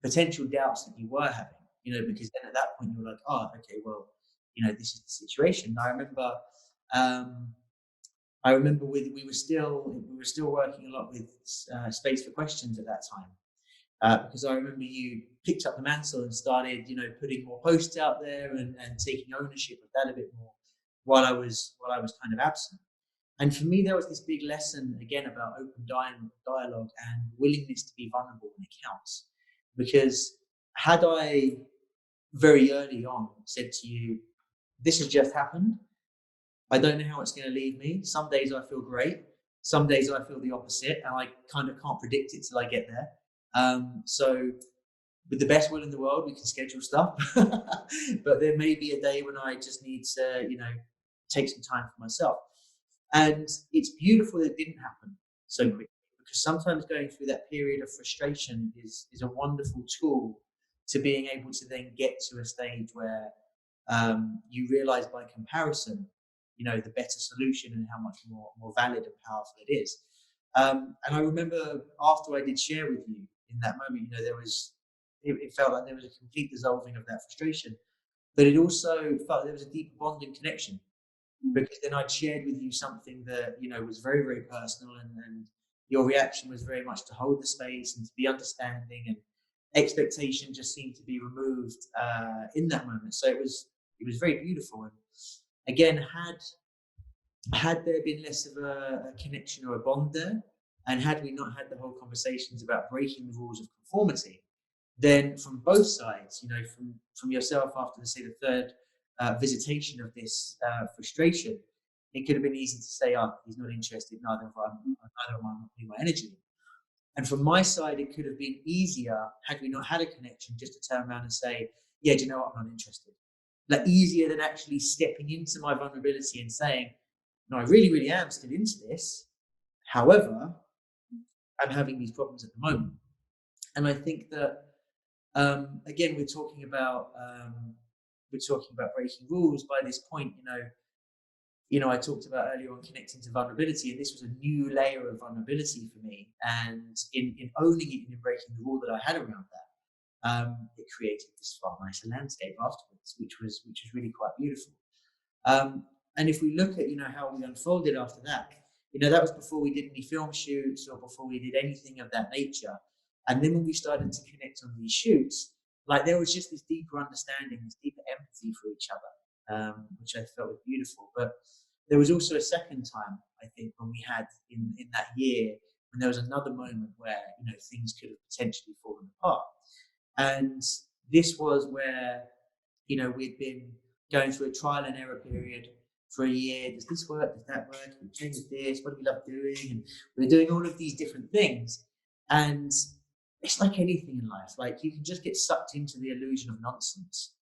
potential doubts that you were having, because then at that point you were like, oh, okay, well, this is the situation. I remember we were still working a lot with Space for Questions at that time, because I remember you picked up the mantle and started, putting more posts out there and taking ownership of that a bit more while I was kind of absent. And for me, there was this big lesson again about open dialogue and willingness to be vulnerable when it counts. Because had I very early on said to you, this has just happened, I don't know how it's going to leave me. Some days I feel great. Some days I feel the opposite, and I kind of can't predict it till I get there. So with the best will in the world, we can schedule stuff. But there may be a day when I just need to, take some time for myself. And it's beautiful that it didn't happen so quickly, because sometimes going through that period of frustration is a wonderful tool to being able to then get to a stage where you realize by comparison, the better solution and how much more valid and powerful it is. And I remember after I did share with you in that moment, it felt like there was a complete dissolving of that frustration, but it also felt there was a deep bonding connection, because then I'd shared with you something that, was very, very personal, and your reaction was very much to hold the space and to be understanding, and expectation just seemed to be removed in that moment. So it was very beautiful. And again, had there been less of a connection or a bond there, and had we not had the whole conversations about breaking the rules of conformity, then from both sides, from yourself after the third visitation of this frustration, it could have been easy to say, oh, he's not interested, neither am I putting my energy. And from my side, it could have been easier, had we not had a connection, just to turn around and say, yeah, do you know what, I'm not interested. Like, easier than actually stepping into my vulnerability and saying, no, I really, really am still into this. However, I'm having these problems at the moment. And I think that, again, we're talking about breaking rules. By this point, I talked about earlier on connecting to vulnerability, and this was a new layer of vulnerability for me. And in owning it and in breaking the rule that I had around that, it created this far nicer landscape afterwards, which was really quite beautiful. And if we look at how we unfolded after that, that was before we did any film shoots or before we did anything of that nature. And then when we started to connect on these shoots, like there was just this deeper understanding, this deeper empathy for each other, which I felt was beautiful. But there was also a second time, I think, when we had in that year, when there was another moment where things could have potentially fallen apart. And this was where we'd been going through a trial and error period for a year. Does this work? Does that work? We change this. What do we love doing? And we're doing all of these different things. And it's like anything in life. Like you can just get sucked into the illusion of nonsense,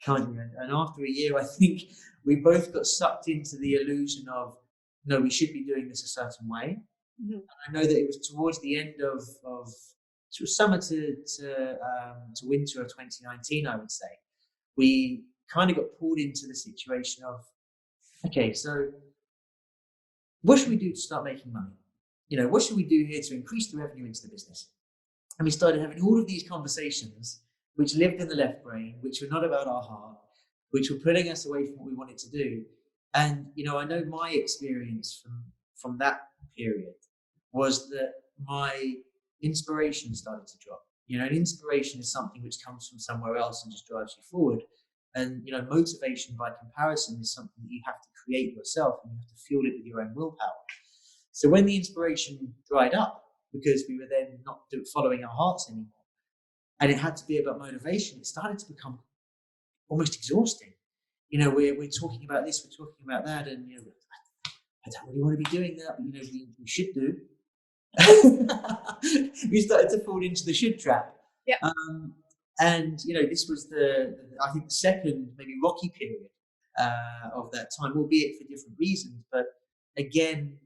can't you? And after a year, I think we both got sucked into the illusion of, no, we should be doing this a certain way. Mm-hmm. And I know that it was towards the end of sort of summer to winter of 2019, I would say, we kind of got pulled into the situation of, okay, so what should we do to start making money? What should we do here to increase the revenue into the business? And we started having all of these conversations, which lived in the left brain, which were not about our heart, which were pulling us away from what we wanted to do. And, I know my experience from that period was that my inspiration started to drop. And inspiration is something which comes from somewhere else and just drives you forward. And, motivation by comparison is something that you have to create yourself, and you have to fuel it with your own willpower. So when the inspiration dried up, because we were then not following our hearts anymore, and it had to be about motivation, it started to become almost exhausting. We're talking about this, we're talking about that, and, I don't really want to be doing that, but, we should do. We started to fall into the should trap. Yeah. And this was I think the second maybe rocky period of that time, albeit for different reasons. But again,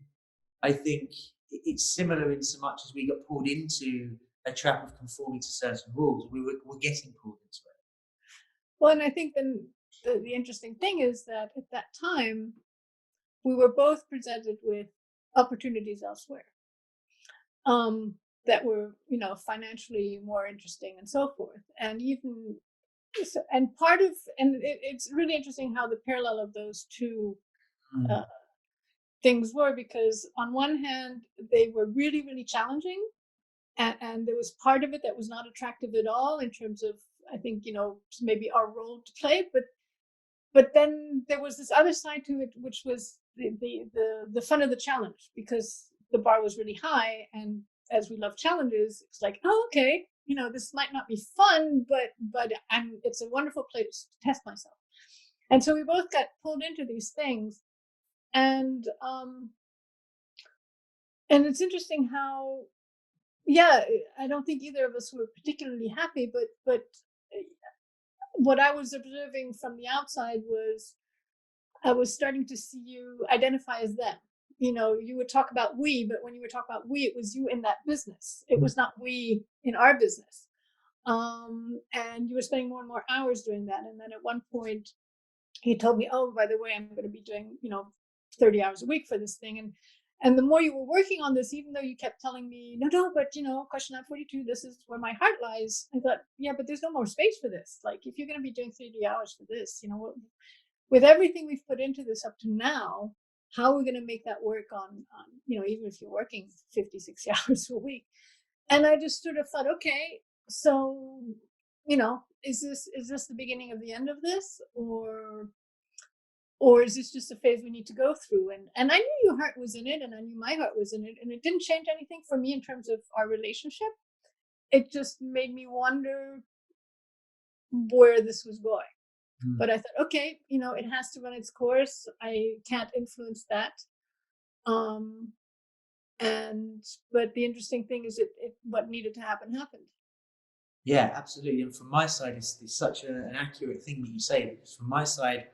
I think it's similar in so much as we got pulled into a trap of conforming to certain rules. We're getting pulled into it. Well, and I think then the interesting thing is that at that time, we were both presented with opportunities elsewhere. That were, financially more interesting and so forth. And even, and it's really interesting how the parallel of those two things were, because on one hand, they were really, really challenging. And there was part of it that was not attractive at all in terms of, I think, maybe our role to play. But then there was this other side to it, which was the fun of the challenge, because the bar was really high. And as we love challenges, it's like, oh, okay, this might not be fun, but it's a wonderful place to test myself. And so we both got pulled into these things. And it's interesting how, I don't think either of us were particularly happy, but what I was observing from the outside was I was starting to see you identify as them. You would talk about we, but when you would talk about we, it was you in that business. It was not we in our business. And you were spending more and more hours doing that. And then at one point, he told me, oh, by the way, I'm going to be doing, 30 hours a week for this thing. And the more you were working on this, even though you kept telling me, no, but, question 942, this is where my heart lies. I thought, yeah, but there's no more space for this. Like, if you're going to be doing 30 hours for this, with everything we've put into this up to now, how are we going to make that work on even if you're working 50, 60 hours a week? And I just sort of thought, okay, so, is this the beginning of the end of this? Or is this just a phase we need to go through? And I knew your heart was in it, and I knew my heart was in it, and it didn't change anything for me in terms of our relationship. It just made me wonder where this was going. But I thought, okay, it has to run its course. I can't influence that. But the interesting thing is what needed to happen happened. Yeah, absolutely. And from my side, it's such an accurate thing that you say, because from my side,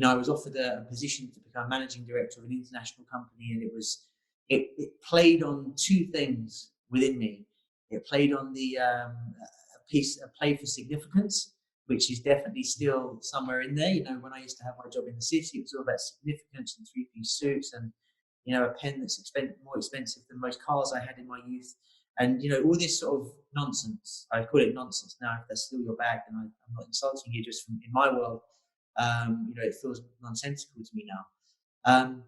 I was offered a position to become managing director of an international company, and it played on two things within me. It played on the a play for significance, which is definitely still somewhere in there. When I used to have my job in the city, it was all about significance and three-piece suits and, a pen that's more expensive than most cars I had in my youth. And, all this sort of nonsense. I call it nonsense now. If that's still your bag, then I'm not insulting you. Just from in my world, it feels nonsensical to me now.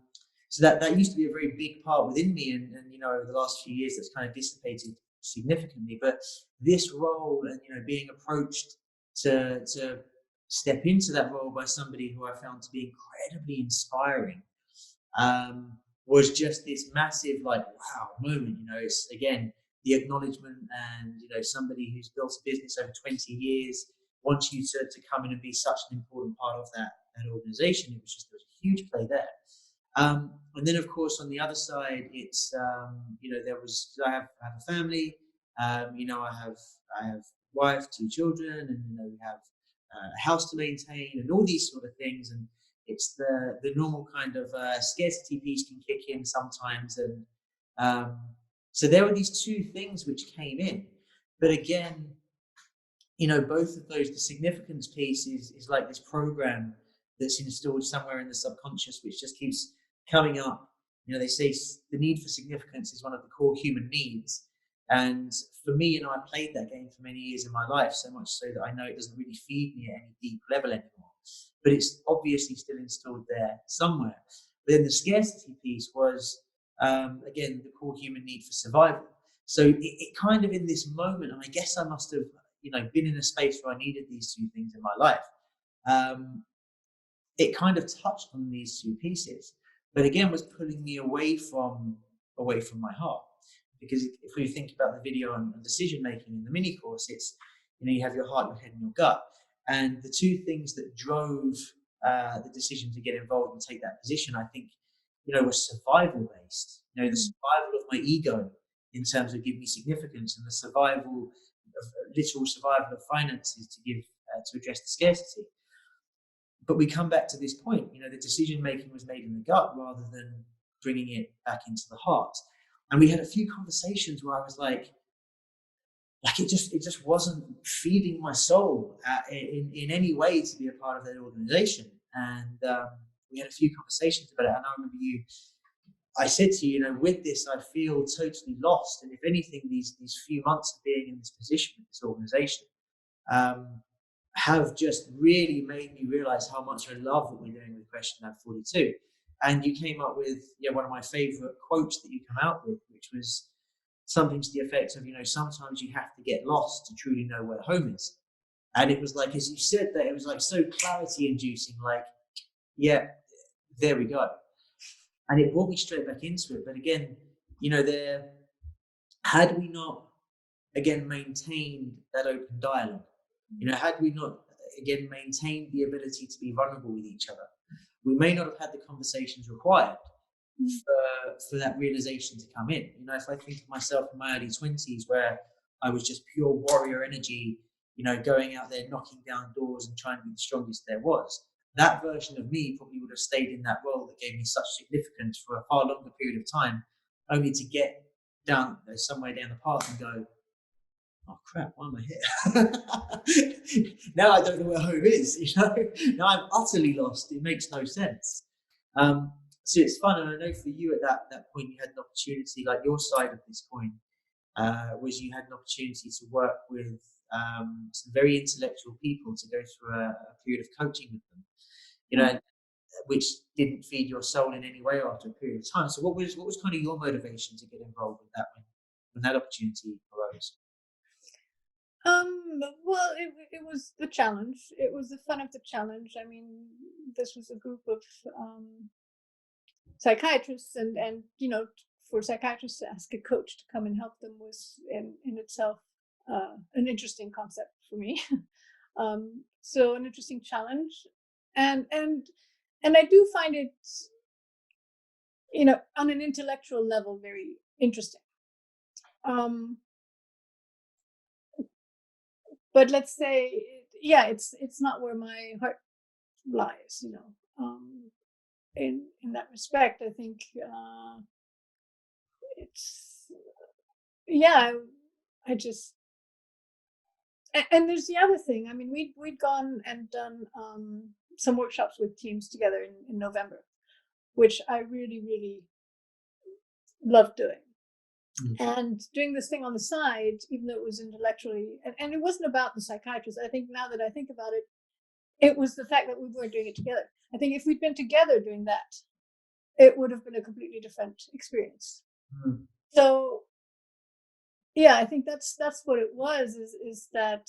So that used to be a very big part within me, and over the last few years, that's kind of dissipated significantly. But this role, and being approached to step into that role by somebody who I found to be incredibly inspiring, was just this massive, like, wow moment. It's again the acknowledgement, and somebody who's built a business over 20 years wants you to come in and be such an important part of that organization. There was a huge play there. And then, of course, on the other side, it's I have a family. I have wife, 2 children, and we have a house to maintain, and all these sort of things. And it's the normal kind of scarcity piece can kick in sometimes, and so there were these 2 things which came in. But again, both of those, the significance piece is like this program that's installed somewhere in the subconscious, which just keeps coming up. They say the need for significance is one of the core human needs. And for me, I played that game for many years in my life, so much so that I know it doesn't really feed me at any deep level anymore. But it's obviously still installed there somewhere. But then the scarcity piece was, again, the core human need for survival. So it kind of, in this moment, and I guess I must have, been in a space where I needed these 2 things in my life. It kind of touched on these 2 pieces, but again was pulling me away from my heart. Because if we think about the video on decision making in the mini course, it's you have your heart, your head, and your gut, and the 2 things that drove the decision to get involved and take that position, I think, was survival based. The survival of my ego in terms of giving me significance, and the literal survival of finances to address the scarcity. But we come back to this point, the decision making was made in the gut rather than bringing it back into the heart. And we had a few conversations where I was like it just wasn't feeding my soul in any way to be a part of that organization. And we had a few conversations about it. And I remember I said to you, with this, I feel totally lost. And if anything, these few months of being in this position with this organization have just really made me realize how much I love what we're doing with Question Lab 42. And you came up with one of my favorite quotes that you come out with, which was something to the effect of, sometimes you have to get lost to truly know where home is. And it was like, as you said that, it was like so clarity inducing, like, yeah, there we go. And it brought me straight back into it. But again, had we not, again, maintained that open dialogue, had we not, again, maintained the ability to be vulnerable with each other, we may not have had the conversations required for that realization to come in. If I think of myself in my early 20s, where I was just pure warrior energy, going out there, knocking down doors and trying to be the strongest there was, that version of me probably would have stayed in that role that gave me such significance for a far longer period of time, only to get down somewhere down the path and go, oh crap, why am I here? Now I don't know where home is. Now I'm utterly lost. It makes no sense. So it's fun, and I know for you at that point, you had an opportunity, like your side of this coin, was you had an opportunity to work with some very intellectual people, to go through a period of coaching with them, which didn't feed your soul in any way after a period of time. So what was kind of your motivation to get involved with that when that opportunity arose? Well, it was the challenge. It was the fun of the challenge. I mean, this was a group of psychiatrists, and for psychiatrists to ask a coach to come and help them was in itself an interesting concept for me. So an interesting challenge, and I do find it, on an intellectual level, very interesting. But let's say, it's not where my heart lies, in that respect. I think it's, I just, And there's the other thing. I mean, we'd gone and done some workshops with teams together in November, which I really, really loved doing. And doing this thing on the side, even though it was intellectually, and it wasn't about the psychiatrist. I think now that I think about it, it was the fact that we weren't doing it together. I think if we'd been together doing that, it would have been a completely different experience. So yeah, I think that's what it was, is that,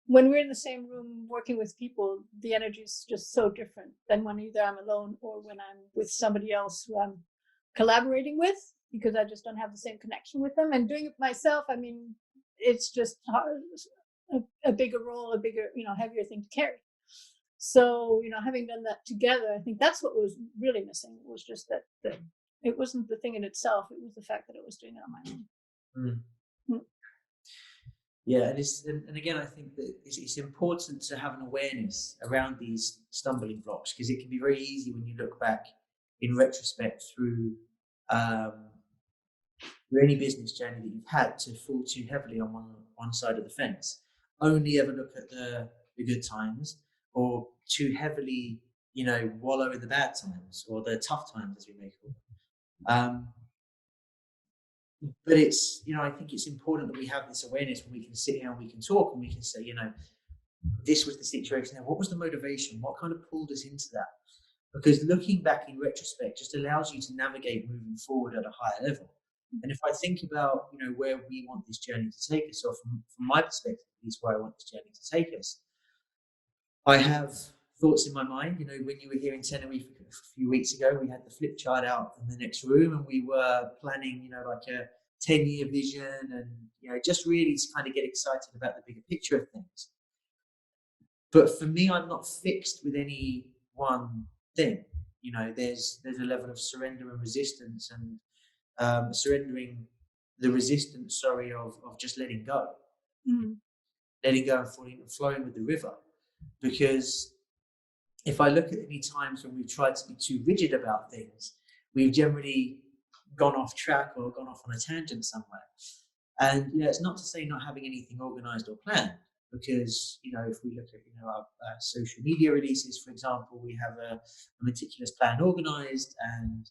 when we're in the same room working with people, the energy is just so different than when either I'm alone or when I'm with somebody else who I'm collaborating with, because I just don't have the same connection with them. And doing it myself, I mean, it's just a bigger role, a bigger, heavier thing to carry. So, having done that together, I think that's what was really missing. It was just that it wasn't the thing in itself. It was the fact that I was doing it on my own. Yeah, and again, I think that it's important to have an awareness around these stumbling blocks, because it can be very easy when you look back in retrospect through any business journey that you've had, to fall too heavily on one side of the fence. Only ever look at the good times, or too heavily, wallow in the bad times or the tough times, as we may call them. But it's, I think it's important that we have this awareness when we can sit here and we can talk and we can say, this was the situation. What was the motivation? What kind of pulled us into that? Because looking back in retrospect just allows you to navigate moving forward at a higher level. And if I think about, where we want this journey to take us, or from my perspective, at least where I want this journey to take us, I have thoughts in my mind. When you were here in Tenerife a few weeks ago, we had the flip chart out in the next room, and we were planning, like a 10-year vision, and, just really to kind of get excited about the bigger picture of things. But for me, I'm not fixed with any one thing. There's a level of surrender and resistance, and surrendering the resistance, of just letting go. Letting go and flowing with the river. Because if I look at any times when we've tried to be too rigid about things, we've generally gone off track or gone off on a tangent somewhere. And, it's not to say not having anything organized or planned, because, if we look at, our social media releases, for example, we have a meticulous plan organized, and,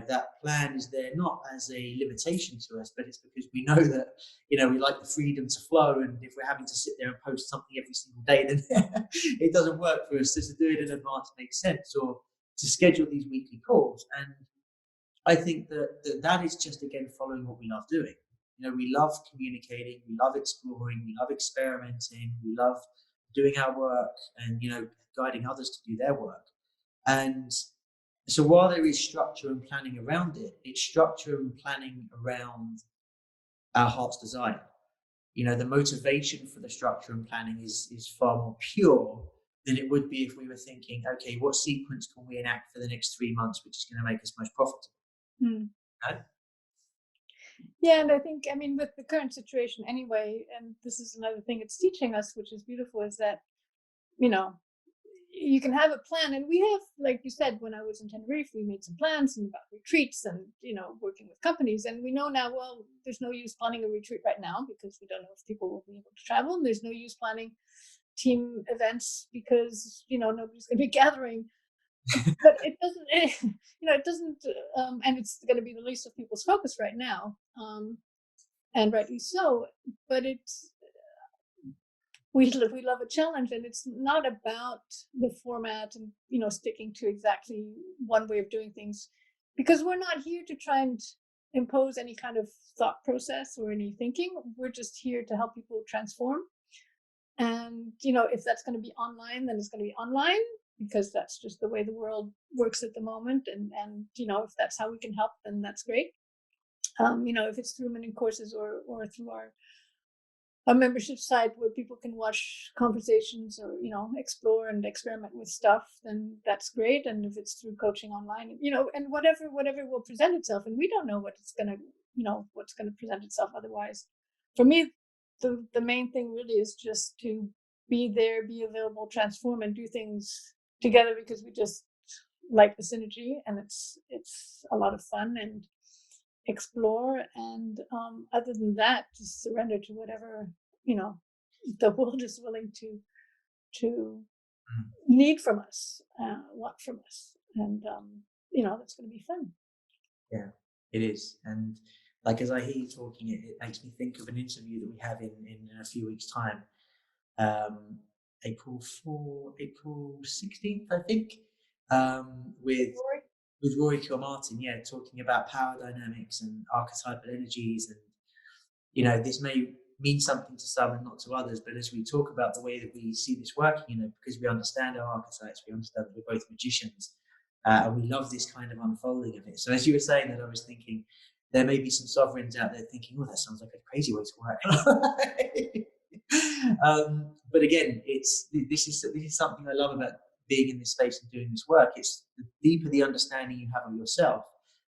that plan is there not as a limitation to us, but it's because we know that, we like the freedom to flow. And if we're having to sit there and post something every single day, then it doesn't work for us. So to do it in advance makes sense, or to schedule these weekly calls. And I think that is just, again, following what we love doing. We love communicating, we love exploring, we love experimenting, we love doing our work, and, guiding others to do their work. And so while there is structure and planning around it, it's structure and planning around our heart's desire. The motivation for the structure and planning is far more pure than it would be if we were thinking, okay, what sequence can we enact for the next 3 months, which is going to make us most profitable? Yeah, and I think, with the current situation anyway, and this is another thing it's teaching us, which is beautiful, is that, you can have a plan. And we have, like you said, when I was in Tenerife, we made some plans and about retreats and, working with companies. And we know now, well, there's no use planning a retreat right now because we don't know if people will be able to travel. And there's no use planning team events because, nobody's going to be gathering. But it doesn't, and it's going to be the least of people's focus right now, and rightly so. But we love a challenge, and it's not about the format and sticking to exactly one way of doing things, because we're not here to try and impose any kind of thought process or any thinking. We're just here to help people transform. And if that's going to be online, then it's going to be online, because that's just the way the world works at the moment. And if that's how we can help, then that's great. If it's through mini courses or through our membership site where people can watch conversations or explore and experiment with stuff, then that's great. And if it's through coaching online, and whatever will present itself, and we don't know what it's gonna what's gonna present itself otherwise. For me, the main thing really is just to be there, be available, transform, and do things together, because we just like the synergy, and it's a lot of fun. And explore. And other than that, just surrender to whatever, the world is willing to need from us, want from us. And, that's going to be fun. Yeah, it is. And like, as I hear you talking, it makes me think of an interview that we have in a few weeks' time. April 16th, I think, with Rory Kilmartin, talking about power dynamics and archetypal energies. And, this may mean something to some and not to others, but as we talk about the way that we see this working, because we understand our archetypes, we understand that we're both magicians, and we love this kind of unfolding of it. So as you were saying that, I was thinking there may be some sovereigns out there thinking, oh, that sounds like a crazy way to work. But again, this is something I love about being in this space and doing this work. It's the deeper the understanding you have of yourself,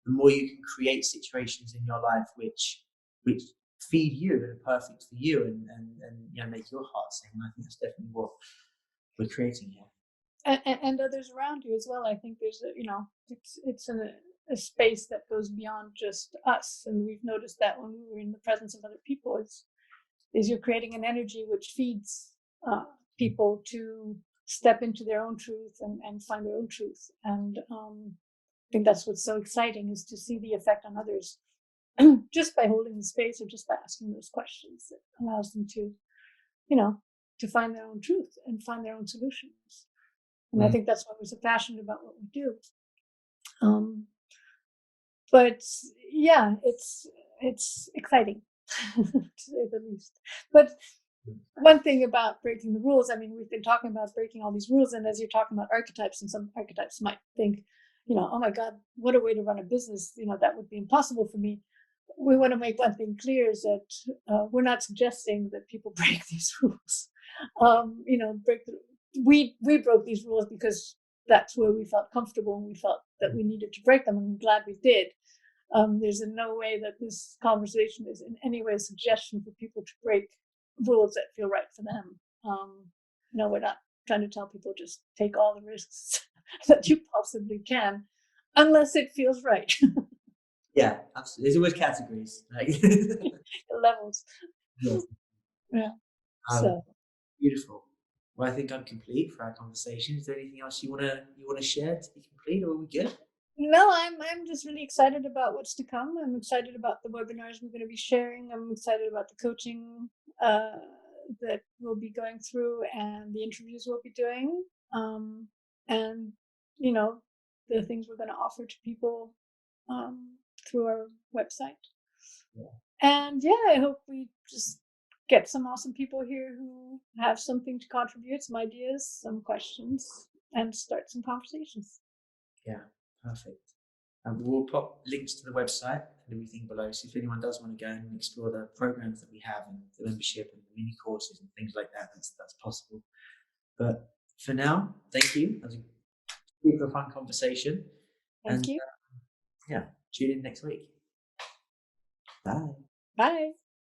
the more you can create situations in your life which feed you and are perfect for you, and make your heart sing. And I think that's definitely what we're creating here. And others around you as well. I think there's it's a space that goes beyond just us, and we've noticed that when we were in the presence of other people, is you're creating an energy which feeds people to step into their own truth and find their own truth. And I think that's what's so exciting, is to see the effect on others just by holding the space, or just by asking those questions that allows them to, to find their own truth and find their own solutions. And I think that's why we're so passionate about what we do. But yeah, it's exciting to say the least. But one thing about breaking the rules, we've been talking about breaking all these rules, and as you're talking about archetypes, and some archetypes might think, oh my God, what a way to run a business, that would be impossible for me. We want to make one thing clear, is that we're not suggesting that people break these rules. We broke these rules because that's where we felt comfortable, and we felt that we needed to break them, and I'm glad we did. There's in no way that this conversation is in any way a suggestion for people to break rules that feel right for them. We're not trying to tell people just take all the risks that you possibly can, unless it feels right. Yeah, absolutely. There's always categories, levels. Yes. Yeah. So beautiful. Well, I think I'm complete for our conversation. Is there anything else you wanna share to be complete, or are we good? No, I'm just really excited about what's to come. I'm excited about the webinars we're going to be sharing. I'm excited about the coaching that we'll be going through, and the interviews we'll be doing, and the things we're going to offer to people through our website. Yeah. And I hope we just get some awesome people here who have something to contribute, some ideas, some questions, and start some conversations. Yeah, perfect. We'll pop links to the website and everything below. So if anyone does want to go and explore the programs that we have, and the membership and the mini courses and things like that, that's possible. But for now, thank you. That was a super fun conversation. Thank you. Tune in next week. Bye. Bye.